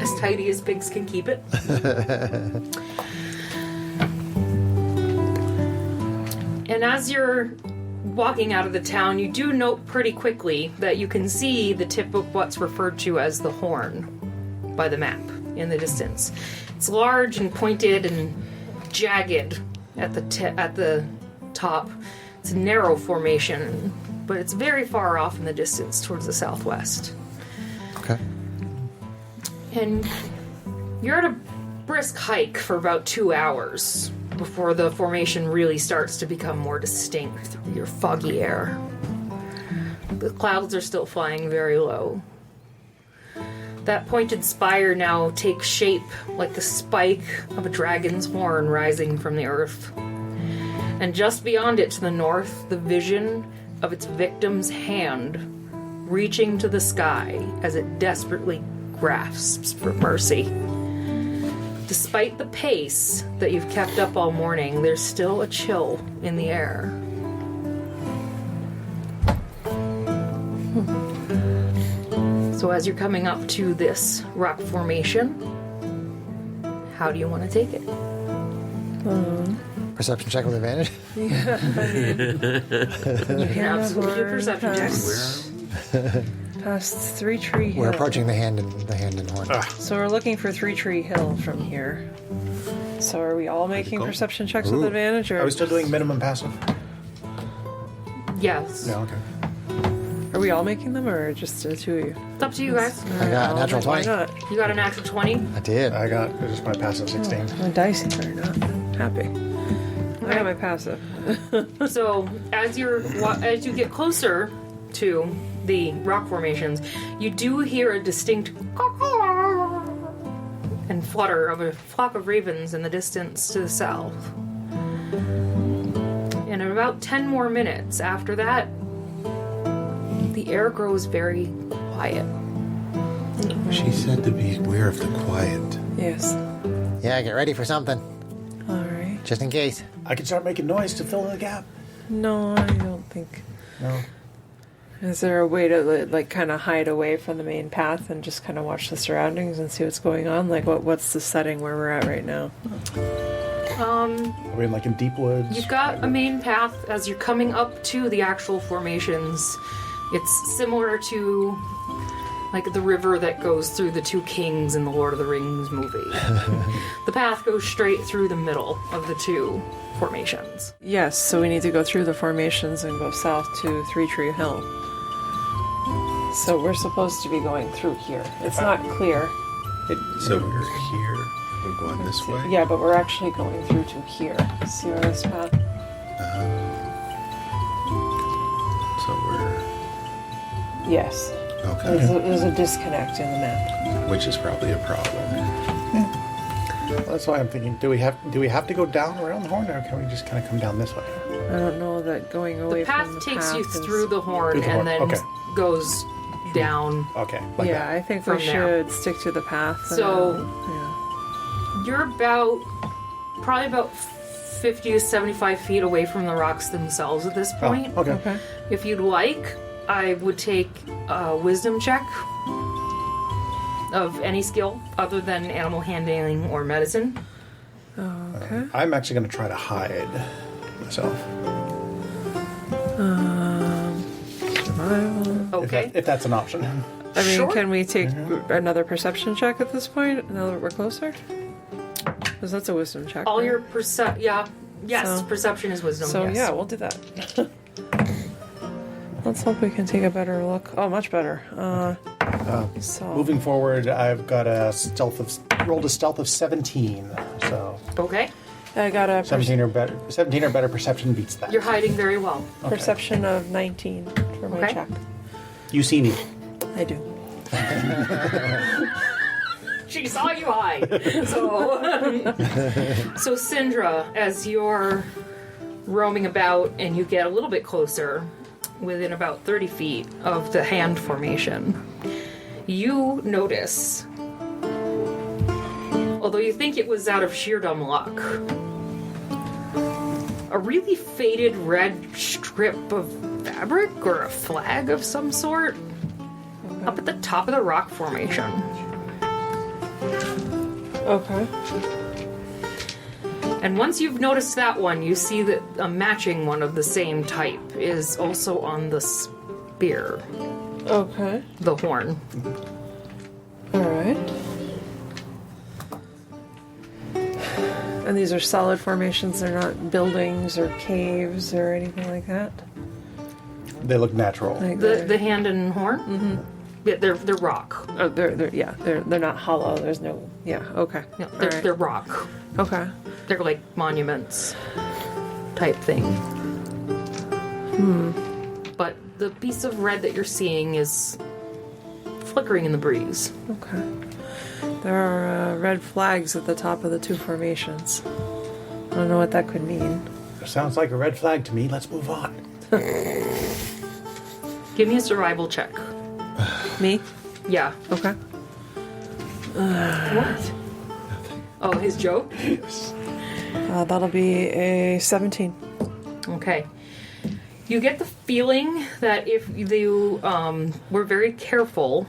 as tidy as pigs can keep it. And as you're walking out of the town, you do note pretty quickly that you can see the tip of what's referred to as the horn by the map in the distance. It's large and pointed and jagged at the top. It's a narrow formation, but it's very far off in the distance towards the southwest. Okay. And you're at a brisk hike for about 2 hours before the formation really starts to become more distinct through your foggy air. The clouds are still flying very low. That pointed spire now takes shape like the spike of a dragon's horn rising from the earth. And just beyond it to the north, the vision of its victim's hand reaching to the sky as it desperately grasps for mercy. Despite the pace that you've kept up all morning, there's still a chill in the air. So as you're coming up to this rock formation, how do you want to take it? Perception check with advantage. You can absolutely do perception checks. Past Three Tree Hill. We're approaching the hand and horn. So we're looking for Three Tree Hill from here. So are we all making perception checks with advantage, or Are we still doing minimum passive? Yes. No, okay. are we all making them, or just the two of you? It's up to you guys. I got a natural Why 20. not? You got a natural 20. I did. I got just my passive 16. My dice are not happy. I got my passive. So as you get closer to the rock formations, you do hear a distinct and flutter of a flock of ravens in the distance to the south. And in about 10 more minutes after that, the air grows very quiet. She said to be aware of the quiet. Yes. Yeah, get ready for something. All right. Just in case. I can start making noise to fill in the gap. No, I don't think. No. Is there a way to like kind of hide away from the main path and just kind of watch the surroundings and see what's going on? Like, what's the setting where we're at right now? Are we in deep woods? You've got a main path as you're coming up to the actual formations. It's similar to the river that goes through the two kings in the Lord of the Rings movie. The path goes straight through the middle of the two formations. Yes, so we need to go through the formations and go south to Three Tree Hill. So we're supposed to be going through here. It's not clear. So we're here. We're going this way. Yeah, but we're actually going through to here. See where this path? So we're. Yes. Okay. There's a disconnect in the map. Which is probably a problem. Well, that's why I'm thinking, do we have to go down around the horn, or can we just kind of come down this way? I don't know that going away The path from the takes path you is- through the horn Through the horn, and then okay. goes down. Okay. Yeah, I think we From there. should stick to the path. So- yeah. You're probably about 50 to 75 feet away from the rocks themselves at this point. Oh, okay. Okay. If you'd like, I would take a wisdom check of any skill other than animal handling or medicine. Okay. I'm actually going to try to hide myself. Survival. Okay. If that's an option. I mean, Sure. can we take another perception check at this point? Now that we're closer? Because that's a wisdom check. All right? your yes, So- perception is wisdom. So yes. yeah, we'll do that. Let's hope we can take a better look. Oh, much better. So Moving forward, I've got rolled a stealth of 17. So Okay. I got a 17 or better perception beats that. You're hiding very well. perception of 19 for my Okay. check. You see me. I do. She saw you hide. So Syndra, as you're roaming about and you get a little bit closer, within about 30 feet of the hand formation, you notice, although you think it was out of sheer dumb luck, a really faded red strip of fabric or a flag of some sort up at the top of the rock formation. Okay. And once you've noticed that one, you see that a matching one of the same type is also on the spear, Okay. the horn. All right. And these are solid formations. They're not buildings or caves or anything like that. They look natural. Like The hand and horn? Mm-hmm. Yeah, they're rock. oh, they're not hollow. There's no okay. Yeah, All they're, right. they're rock. Okay. They're like monuments type thing. But the piece of red that you're seeing is flickering in the breeze. Okay. There are red flags at the top of the two formations. I don't know what that could mean. Sounds like a red flag to me. Let's move on. Give me a survival check. Me? Yeah. Okay. What? Oh, his joke? That'll be a 17. Okay. You get the feeling that if you were very careful,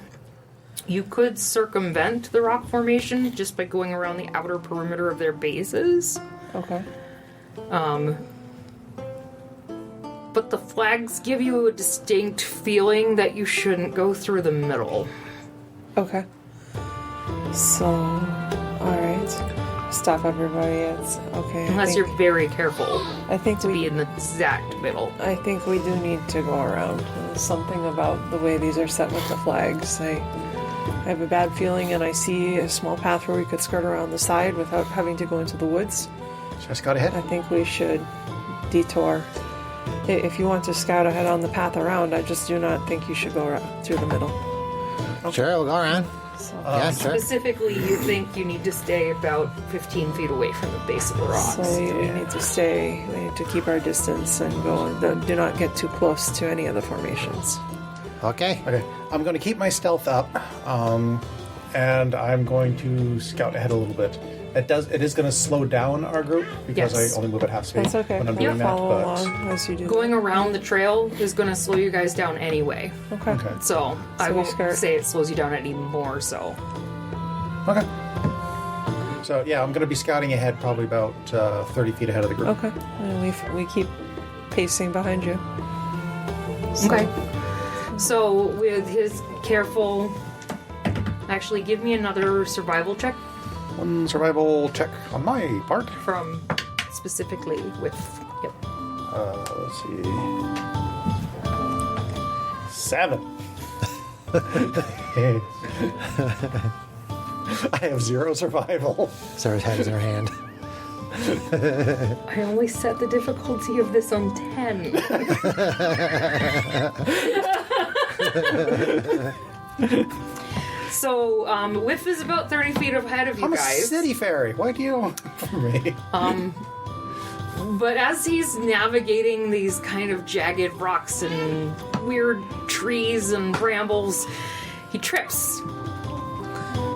you could circumvent the rock formation just by going around the outer perimeter of their bases. Okay. But the flags give you a distinct feeling that you shouldn't go through the middle. Okay. So, alright. Stop everybody. It's okay. Unless you're very careful I think to we be in the exact middle. I think we do need to go around. There's something about the way these are set with the flags. I have a bad feeling, and I see a small path where we could skirt around the side without having to go into the woods. Just got ahead. I think we should detour. If you want to scout ahead on the path around, I just do not think you should go through the middle. Sure, we'll go around. So, Yeah, sure. Specifically, you think you need to stay about 15 feet away from the base of the rocks. so we need to stay. We need to keep our distance and go. Do not get too close to any of the formations. Okay. Okay, I'm going to keep my stealth up, and I'm going to scout ahead a little bit. It is going to slow down our group because Yes. I only move at half speed That's okay. when I'm I'll doing that. follow But along as you do. Going around the trail is going to slow you guys down anyway. Okay. okay. So I we won't start- say it slows you down any more. So Okay. So yeah, I'm going to be scouting ahead, probably about 30 feet ahead of the group. Okay. And we keep pacing behind you. So- okay. So with his careful, actually, give me another survival check One survival check on my part. from specifically with. Yep. Let's see. 7. I have 0 survival. Sarah's head is in her hand. I only set the difficulty of this on 10. So, Whiff is about 30 feet ahead of you I'm a guys. city fairy. Why do you want from me? But as he's navigating these kind of jagged rocks and weird trees and brambles, he trips.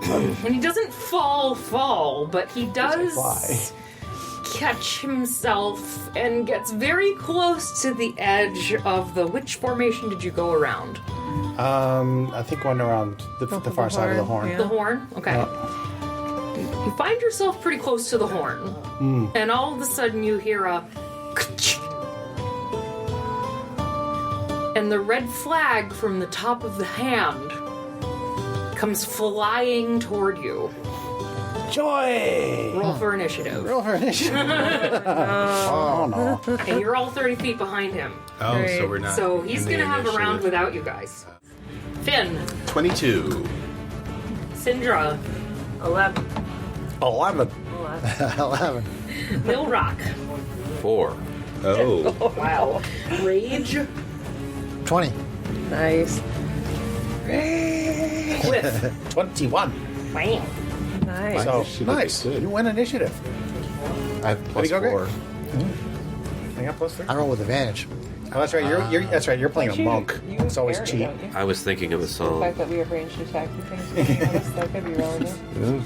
And he doesn't fall, but he does fly. catch himself and gets very close to the edge of the... Which formation did you go around? I think one around the far side of the horn. yeah. The horn? Okay. You find yourself pretty close to the horn, and all of a sudden you hear a... And the red flag from the top of the hand comes flying toward you. Joy! Roll for initiative. Roll for initiative. Oh no. And you're all 30 feet behind him. Oh, Great. so we're not. So he's in the going to have a round initiative. without you guys. Finn, 22. Syndra, 11. 11. 11. Milrock. 4. Oh. Wow. Rage, 20. Nice. Whiff. 21. Bam. Nice. So initiative nice. is good. You win initiative. I have plus go, Greg? 4. I got plus 3. I roll with advantage. Oh, that's right. That's right. You're playing a monk. It's always cheap. I was thinking of a The song. fact that we have ranged attacking things, that could be relevant.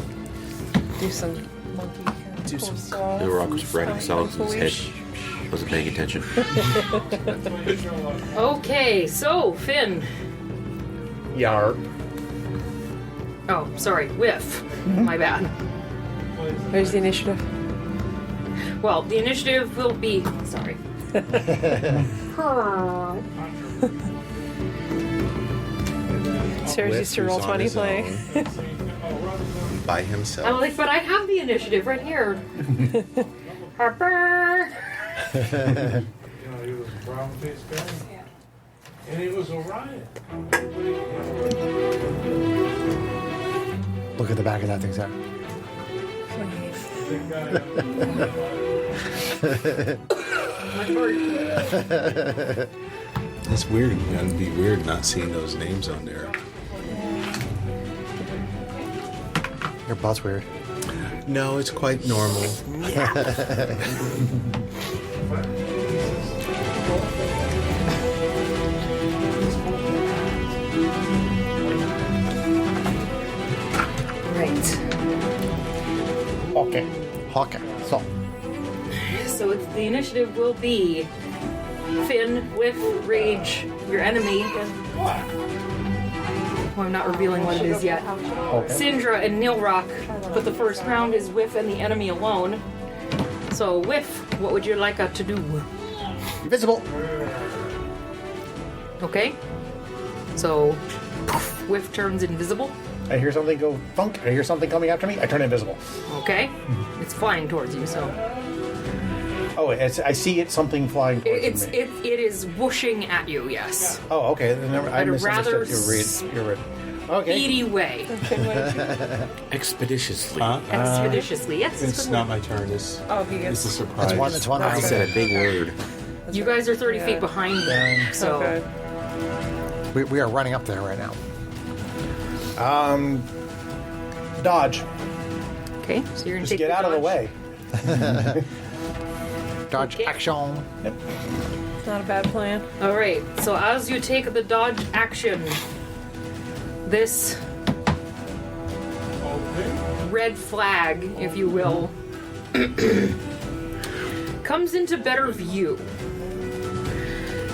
Do some monkey kind of Do cool some- stuff. The Rock was writing songs in his head. Wasn't paying attention. Okay, so Finn. Yarp. Oh, sorry, Whiff. My bad. Where's the initiative? Well, the initiative will be. Sorry. Sarah's used to roll 20 playing. By I'm himself. like, but I have the initiative right here. Harper. You know, he was a brown-faced guy. And he was a riot. Look at the back of that thing, Sarah. Big guy. It's weird. It'd be weird not seeing those names on there. Your butt's weird. No, it's quite normal. Right. Okay. Okay. So, So it's, the initiative will be Finn, Whiff, Rage, your enemy. Well, I'm not revealing what it is yet. Syndra and Nilrock, but the first round is Whiff and the enemy alone. So, Whiff, what would you like us to do? Invisible. Okay? So, Whiff turns invisible. I hear something go funk. I hear something coming after me. I turn invisible. Okay? It's flying towards you, so. Oh, I see it. Something flying towards me. It is whooshing at you, yes. Oh, okay. Then I At a rather misunderstood. You're right. Okay. Speedy way. Expeditiously. Expeditiously, yes. It's not my turn. It's Oh, he gets. a surprise. it's one He round. said a big word. You guys are 30 feet behind them, so. Okay. We are running up there right now. Dodge. Okay, so you're gonna Just take get out of the dodge. way. Dodge Okay. action. Not a bad plan. All right. So as you take the dodge action, this Okay. red flag, if you will, comes into better view.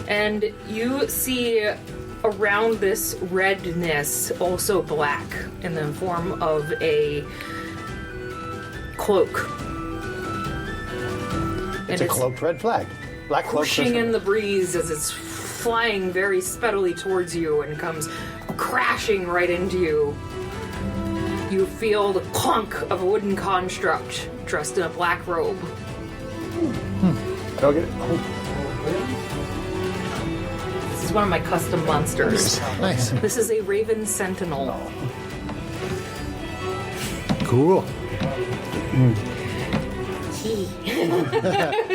And you see around this redness also black in the form of a cloak. It's a cloaked red flag. Black cloak. Pushing in the breeze as it's flying very speedily towards you and comes crashing right into you. You feel the clunk of a wooden construct dressed in a black robe. I don't get it. Oh. This is one of my custom monsters. Nice. This is a raven sentinel. Cool.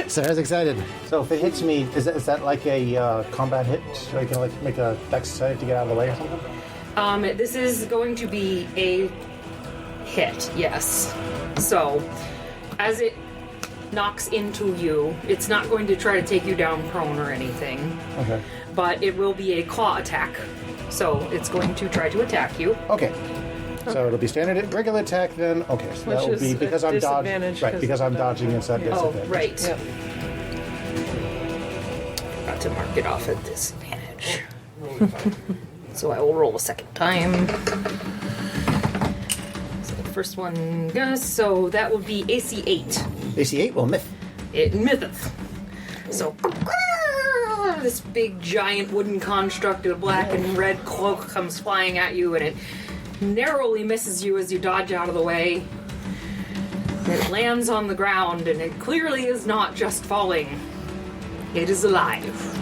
Sarah's excited. So if it hits me, is that like a combat hit? So I can like make a dex save to get out of the way or something? This is going to be a hit, yes. So, as it knocks into you, it's not going to try to take you down prone or anything. Okay. But it will be a claw attack. So, it's going to try to attack you. Okay. So it'll be standard regular attack then. Okay, so Which that will is be because a I'm dodging. disadvantage Right, 'cause because of I'm the dodging against that Oh, disadvantage. right. Yep. Got to mark it off at disadvantage. So I will roll a second time. So the first one goes, so that would be AC 8. AC 8 will miss. It misseth. So this big giant wooden construct in a black and red cloak comes flying at you, and it narrowly misses you as you dodge out of the way. It lands on the ground, and it clearly is not just falling. It is alive.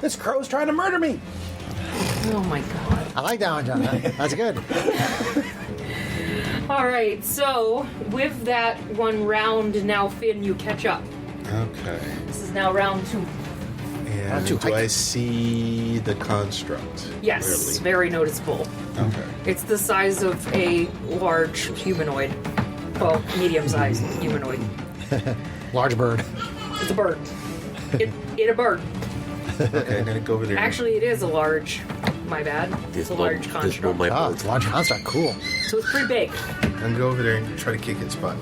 This crow's trying to murder me. Oh my god. I like that one, John. That's good. Alright, so with that one round now, Finn, you catch up. Okay. This is now round 2. And too do high. I see the construct? Yes, Clearly? very noticeable. Okay. It's the size of a large humanoid. Well, medium-sized humanoid. Large bird. It's a bird. It a bird. Okay, I'm gonna go over there. Actually, it is a large. My bad. It's a large This will construct. my Oh, it's a large construct. Cool. So it's pretty big. I'm gonna go over there and try to kick its butt.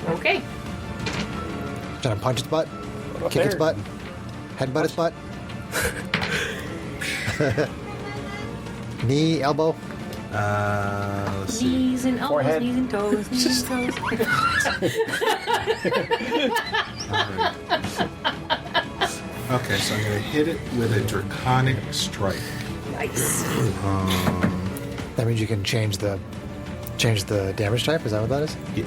Okay. Trying to punch its butt, kick its butt, headbutt its butt. Knee, elbow. Let's see. Knees and elbows, Forehead. knees and toes, knees and toes. Okay, so I'm gonna hit it with a draconic strike. Nice. That means you can change the damage type. Is that what that is? Yeah.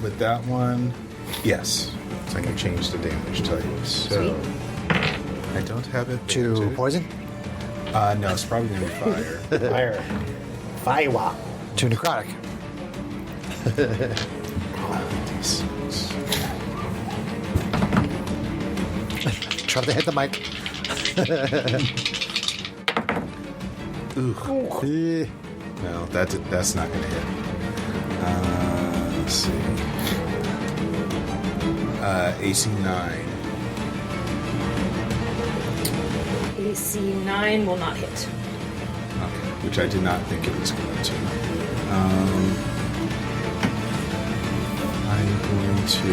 With that one, yes. So I can change the damage type. So I don't have it To poison, No, it's probably gonna be fire. Fire. Fire. to necrotic. Try to hit the mic. Ooh. Eh. No, that's not gonna hit. Let's see. AC 9. AC 9 will not hit. Okay, which I did not think it was going to. I'm going to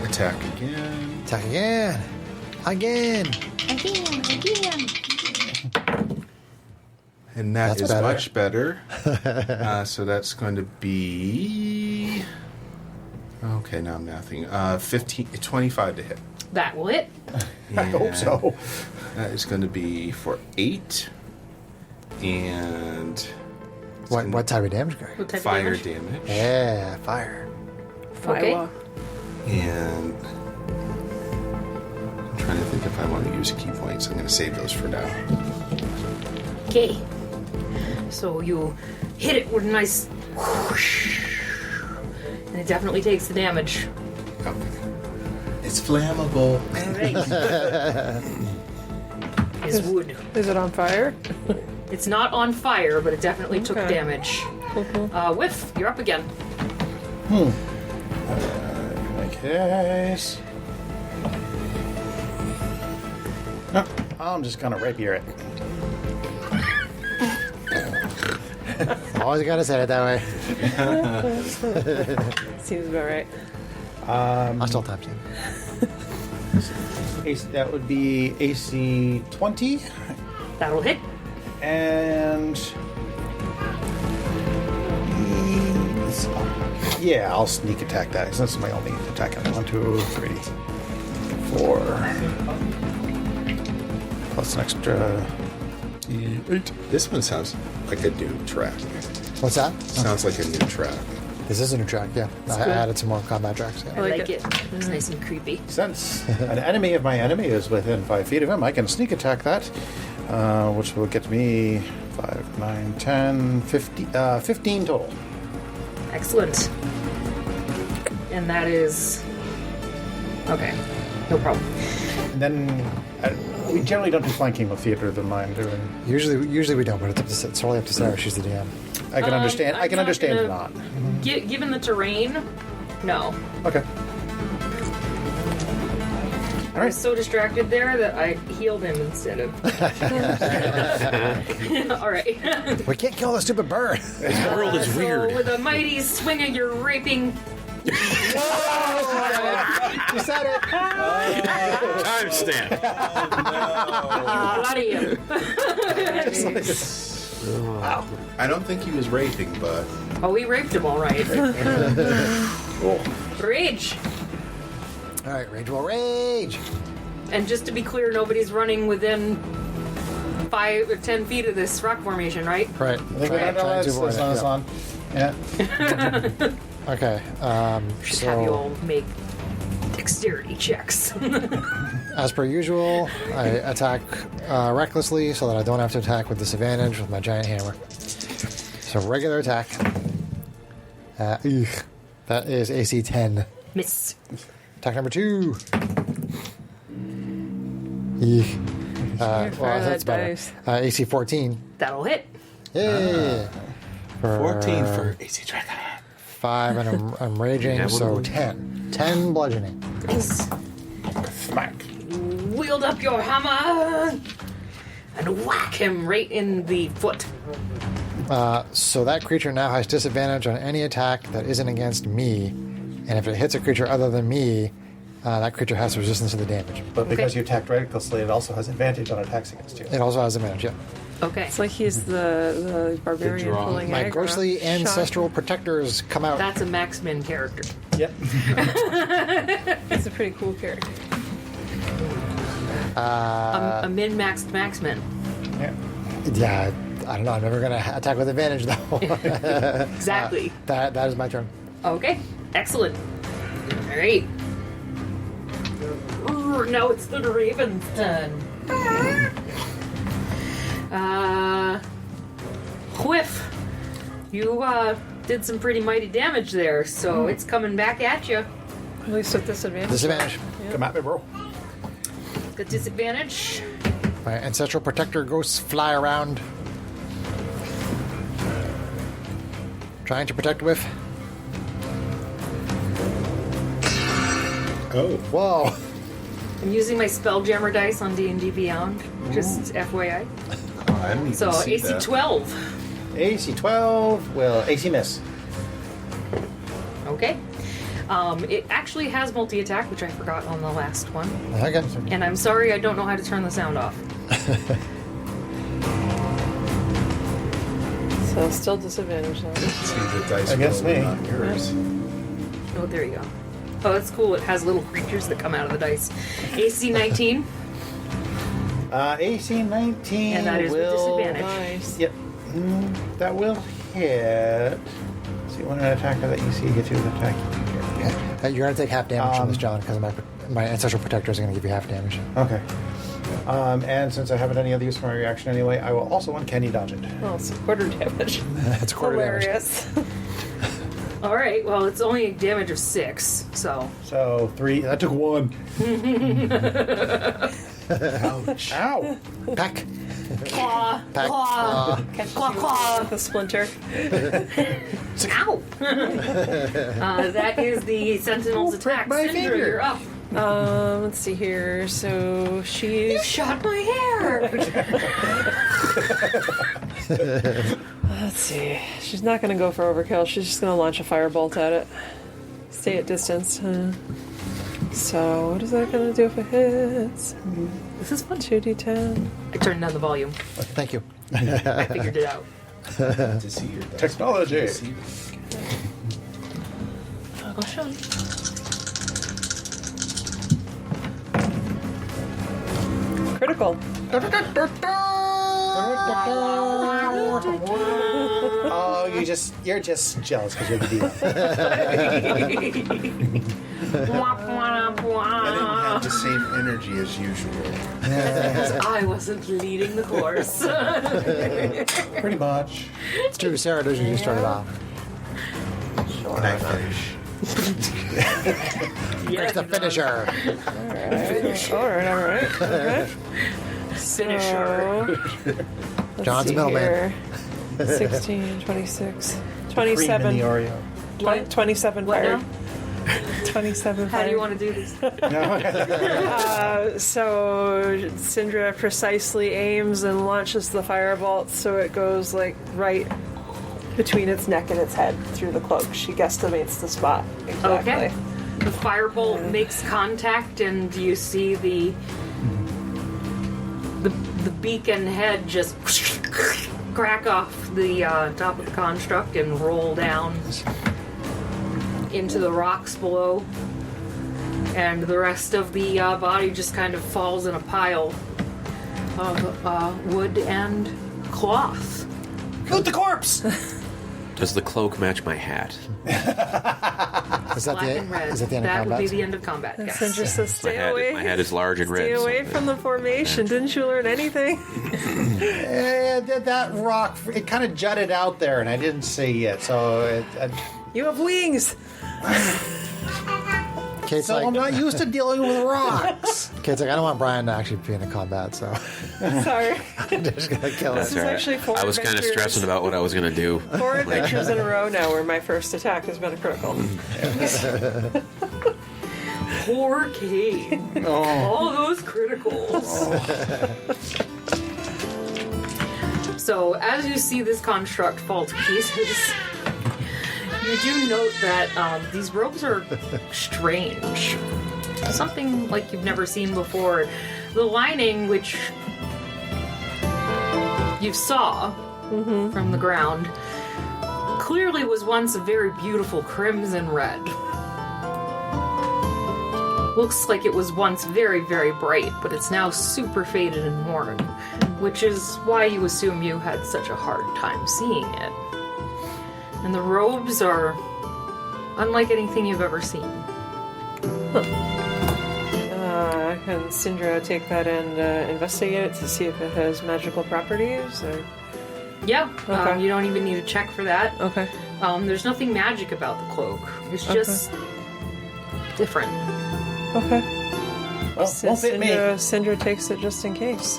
attack again. Attack again. Again. And that That's is better. much better. So that's going to be... Okay, now I'm nothing. 25 to hit. That will hit. I hope so. That is going to be for 8. And... What type of damage, Greg? What type of Fire damage? damage. Yeah, fire. Okay. Iowa. And... I'm trying to think if I want to use key points. I'm going to save those for now. Okay. So you hit it with a nice whoosh. And it definitely takes the damage. Okay. It's flammable. Alright. Is wood. Is it on fire? It's not on fire, but it definitely took Okay. damage. Whiff, you're up again. Okay. I'm just gonna rapier it. Always gotta say it that way. Seems about right. I'll still time team. That would be AC 20. That'll hit. And yeah, I'll sneak attack that. That's my only attack. 1, 2, 3, 4. Plus an extra 8. This one sounds like a new track. What's that? Sounds like a new track. This is a new track, yeah. I good. added some more combat tracks. I Yeah. like it. It's nice and creepy. Since an enemy of my enemy is within 5 feet of him, I can sneak attack that, which will get me 5, 9, 10, 15 total. Excellent. And that is... Okay. No problem. And then we generally don't do flanking with Theater of the Mind. Usually we don't, but it's totally up to Sarah. She's the DM. I can understand. I I'm can not understand gonna- not. Given the terrain, no. Okay. I was so distracted there that I healed him instead of... Alright. We can't kill the stupid bird. This world is So weird. with a mighty swing of your raping... You said it. Timestamp. Bloody him. I don't think he was raping, but Oh, we raped him all right. Rage. All right, rage will rage. And just to be clear, nobody's running within 5 or 10 feet of this rock formation, right? Right. I think we're done. to avoid That's it, on. Yeah. yeah. Okay. Just have you So all make dexterity checks. as per usual, I attack recklessly so that I don't have to attack with disadvantage with my giant hammer. So regular attack. That is AC 10. Miss. Attack number 2. Well, that's better. Dice. AC 14. That'll hit. Yay! 14 for AC Dragon. 5, and I'm raging, Yeah, so what- 10. 10 bludgeoning. Nice. Smack. Wield up your hammer and whack him right in the foot. So that creature now has disadvantage on any attack that isn't against me, and if it hits a creature other than me, that creature has resistance to the damage. But because Okay. you attacked recklessly, it also has advantage on attacks against you. It also has advantage, yeah. Okay. It's like he's the barbarian draw. pulling My aggro. grossly Shock. ancestral protectors come out. That's a Max-Min character. Yep. He's a pretty cool character. A min-maxed Max-Min. Yeah. Yeah, I don't know. I'm never going to attack with advantage, though. Exactly. That is my turn. Okay. Excellent. All right. Now it's the Raven's turn. Whiff. You did some pretty mighty damage there, so it's coming back at you. At least with disadvantage. Disadvantage. Come at me, bro. Got disadvantage. My ancestral protector ghosts fly around, trying to protect with. Oh. Whoa! I'm using my Spelljammer dice on D&D Beyond, just FYI. I didn't even So see AC that. 12. AC 12 will AC miss. Okay. It actually has multi-attack, which I forgot on the last one. Okay. And I'm sorry I don't know how to turn the sound off. So still disadvantage though. See the dice Against roll, me. not yours. Oh, there you go. Oh, that's cool. It has little creatures that come out of the dice. AC 19, AC 19 and that is with will... disadvantage. Nice. Yep. That will hit. See, when an attacker that you see hits you with an attack, you get. You're going to take half damage from this, John, because my ancestral protector is going to give you half damage. Okay. And since I haven't any other use for my reaction anyway, I will also uncanny dodge it. Well, it's a quarter damage. It's quarter damage. Hilarious. All right. Well, it's only a damage of 6, so So 3. That took 1. Ouch. Ow! Pack. claw, Pack. claw, claw, claw. With a splinter. Ow! That is the Sentinel's attack. my Cinder, finger. you're up. Let's see here. So she's... You shot my hair! Let's see. She's not going to go for overkill. She's just going to launch a firebolt at it. Stay at distance. So what is that going to do if it hits? This is fun. 2d10. I turned down the volume. Thank you. I figured it out. To see your Technology. Oh, Sean. Critical. Oh, you're just jealous because you're the DM. I didn't have the same energy as usual. Because I wasn't leading the course. Pretty much. It's true. Sarah does usually start it off. When I finish. It's the finisher. All right. Okay. Finisher. Let's John's see middleman. here. 16, 26, Cream in 27. the Oreo. 27 What fired. now? 27 How do you want fired. to do this? So Syndra precisely aims and launches the firebolt so it goes like right between its neck and its head through the cloak. She guesstimates the spot exactly. Okay. The firebolt makes contact, and you see the beak and head just crack off the top of the construct and roll down into the rocks below. And the rest of the body just kind of falls in a pile of wood and cloth. Loot the corpse! Does the cloak match my hat? Is that Black and red. the end of That would be combat? the end of combat. Yes. Syndra says, My stay away. hat is large and Stay red. so- away from the formation. Didn't you learn anything? That rock, it kind of jutted out there, and I didn't see it, so You have wings. Kate's so I'm like, not used to dealing with rocks. Kate's like, I don't want Brian to actually be in a combat, so Sorry. I'm just gonna kill This him. is actually 4 I was kind of adventures. stressing about what I was going to do. 4 adventures in a row now where my first attack has been a critical. Poor Kate. All those criticals. So, as you see this construct fall to pieces, you do note that these robes are strange. Something like you've never seen before. The lining, which you saw from the ground, clearly was once a very beautiful crimson red. Looks like it was once very, very bright, but it's now super faded and worn, which is why you assume you had such a hard time seeing it. And the robes are unlike anything you've ever seen. Can Syndra take that and investigate it to see if it has magical properties? Or... Yeah, Okay. you don't even need to check for that. Okay. There's nothing magic about the cloak. It's just different. Okay. Well, won't fit me. Syndra takes it just in case.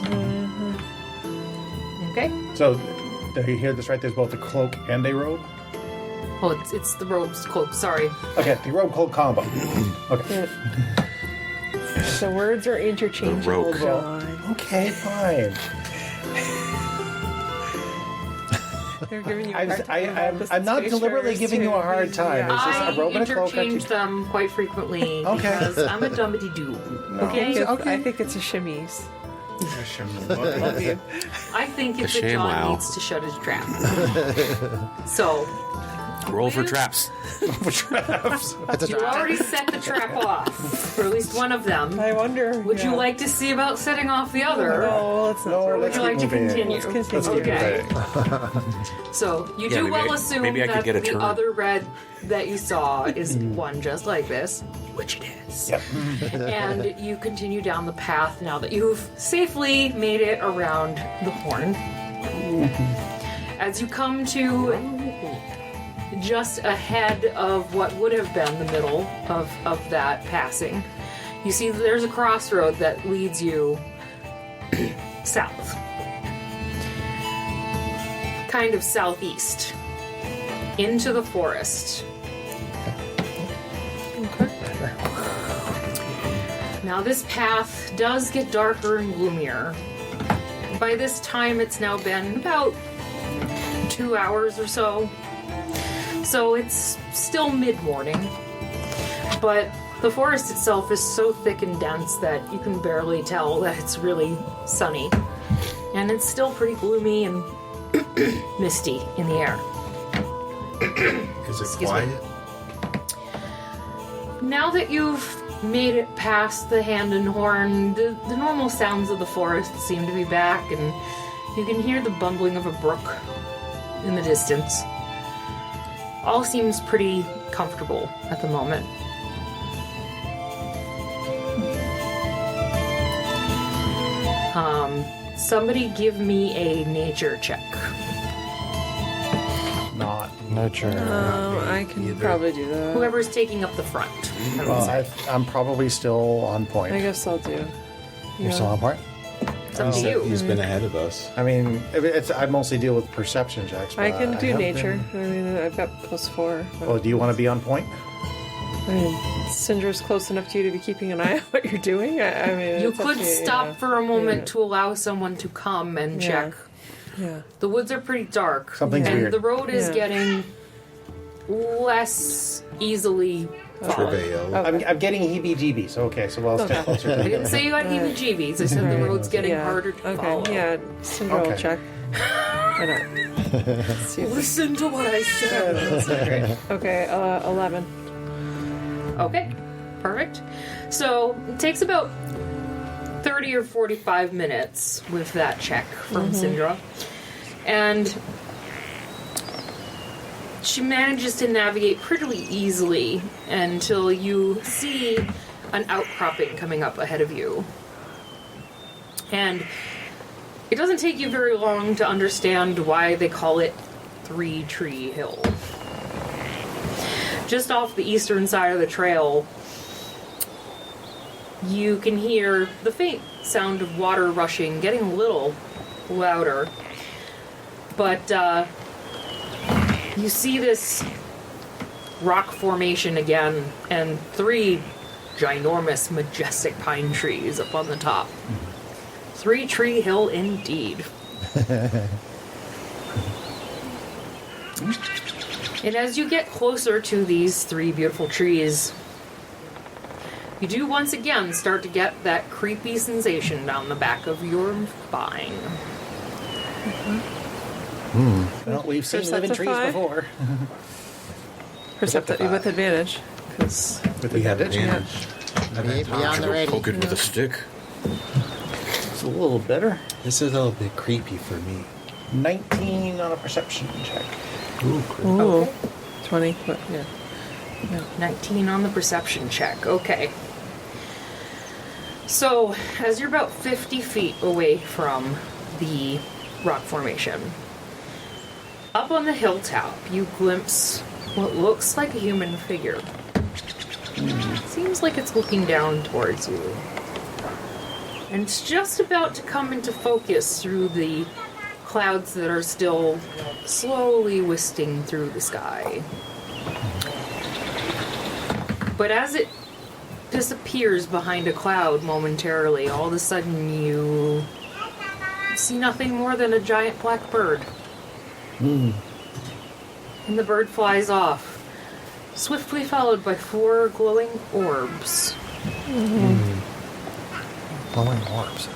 Okay? So, did you hear this right? There's both a cloak and a robe? Oh, it's the robe's cloak, sorry. Okay, the robe cloak combo. Okay. The words are interchangeable, rogue. John. Okay, fine. They're giving you a hard time about I'm not space deliberately traverse, giving too. you a hard time. Yeah. It's just a robe I and a cloak. interchange them quite frequently Okay. because I'm a dumbity-doo. Okay? Okay. I think it's a chemise. Love you. I think it's A that John ShamWow. needs to shut his trap. So, Roll for traps. It's a you trap. already set the trap off, or at least one of them. I wonder. Would you like to see about setting off the other? No, let's not. No, Or would let's you like keep to moving. continue? Let's continue. Okay. So you Yeah, do maybe well I- assume maybe I could that get a the turn. other red that you saw is one just like this, which it is. Yep. And you continue down the path now that you've safely made it around the horn. As you come to just ahead of what would have been the middle of that passing, you see that there's a crossroad that leads you south. Kind of southeast. Into the forest. Now this path does get darker and gloomier. By this time, it's now been about 2 hours or so. So it's still mid-morning. But the forest itself is so thick and dense that you can barely tell that it's really sunny. And it's still pretty gloomy and misty in the air. Is it Excuse me. quiet? Now that you've made it past the hand and horn, the normal sounds of the forest seem to be back, and you can hear the bumbling of a brook in the distance. All seems pretty comfortable at the moment. Somebody give me a nature check. Not nature. I can probably do that. Whoever's taking up the front. Well, I'm probably still on point. I guess I'll do. You're still on point? It's up to you. He's been ahead of us. I mean, I mostly deal with perception checks. I but can do have nature. been- I mean, I've got +4. but- Oh, do you want to be on point? I mean, Cinder's close enough to you to be keeping an eye on what you're doing. I mean, You it's up could to stop yeah. for a moment Yeah. to allow someone to come and Yeah. check. Yeah. The woods are pretty dark. Something's and weird. the road is Yeah. getting less easily followed. Prevail. I'm getting heebie-jeebies. Okay, so I'll stay closer I to you. didn't say you had heebie-jeebies. I said the Right. road's getting Yeah. harder to follow. Okay, yeah, Cinder will Okay. check. Why not? See if- Listen to what I said. Okay, 11. Okay, perfect. So it takes about 30 or 45 minutes with that check from Syndra. And she manages to navigate pretty easily until you see an outcropping coming up ahead of you. And it doesn't take you very long to understand why they call it Three Tree Hill. Just off the eastern side of the trail, you can hear the faint sound of water rushing, getting a little louder. But you see this rock formation again, and 3 ginormous, majestic pine trees up on the top. Three Tree Hill indeed. And as you get closer to these 3 beautiful trees, you do once again start to get that creepy sensation down the back of your spine. Well, we've seen living trees Perceptify. before. Perceptive with advantage. Because We have advantage. Beyond the radio. Poke it with a stick. It's a little better. This is a little bit creepy for me. 19 on a perception check. Ooh, 20, but yeah. 19 on the perception check. Okay. So, as you're about 50 feet away from the rock formation, up on the hilltop, you glimpse what looks like a human figure. Seems like it's looking down towards you. And it's just about to come into focus through the clouds that are still slowly wisting through the sky. But as it disappears behind a cloud momentarily, all of a sudden you see nothing more than a giant black bird. And the bird flies off, swiftly followed by 4 glowing orbs. Glowing orbs.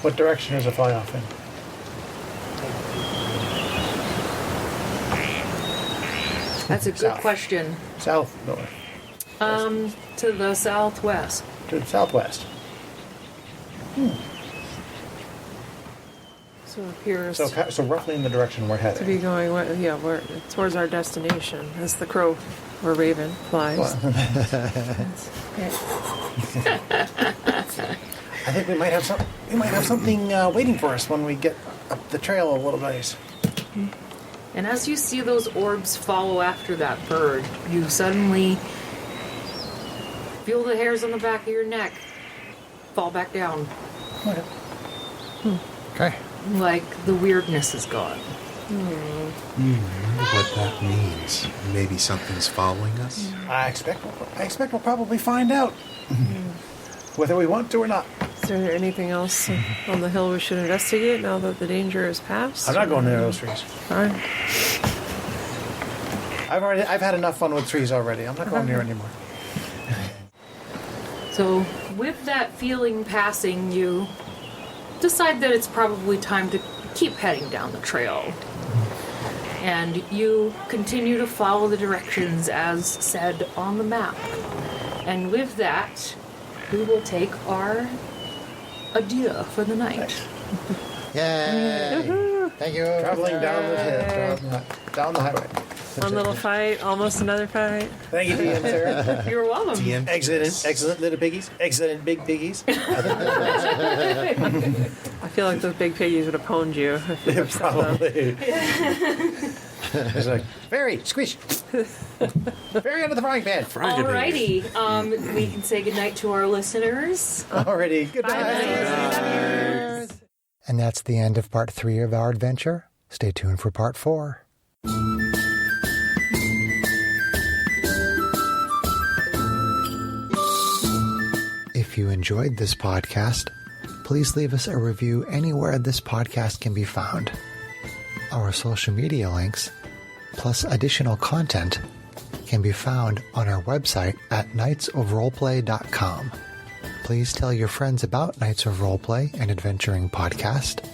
What direction is it fly off in? That's a good South. question. South, north, To the southwest. to the southwest. So it appears So roughly in the direction we're to headed. be going, we're towards our destination as the crow or raven flies. I think we might have something waiting for us when we get up the trail a little ways. And as you see those orbs follow after that bird, you suddenly feel the hairs on the back of your neck fall back down. Okay. Like the weirdness is gone. What that means? Maybe something's following us. I expect we'll probably find out. Whether we want to or not. Is there anything else on the hill we should investigate now that the danger is past? I'm not going near those trees. Fine. I've had enough fun with trees already. I'm not going near anymore. So, with that feeling passing, you decide that it's probably time to keep heading down the trail. And you continue to follow the directions as said on the map. And with that, we will take our adieu for the night. Yay! Thank you. Traveling down the hill, down the highway. One little fight, almost another fight. Thank you, DM Sarah. You're welcome. DM. Excellent little piggies. Excellent big piggies. I feel like those big piggies would have pwned you if you upset them. Probably. It's like, fairy, squish. Fairy under the frying pan. Alrighty, we can say goodnight to our listeners. Already. Goodbye. And that's the end of part 3 of our adventure. Stay tuned for part 4. If you enjoyed this podcast, please leave us a review anywhere this podcast can be found. Our social media links, plus additional content, can be found on our website at knightsofroleplay.com. Please tell your friends about Knights of Roleplay and Adventuring Podcast,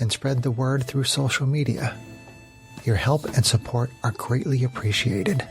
and spread the word through social media. Your help and support are greatly appreciated.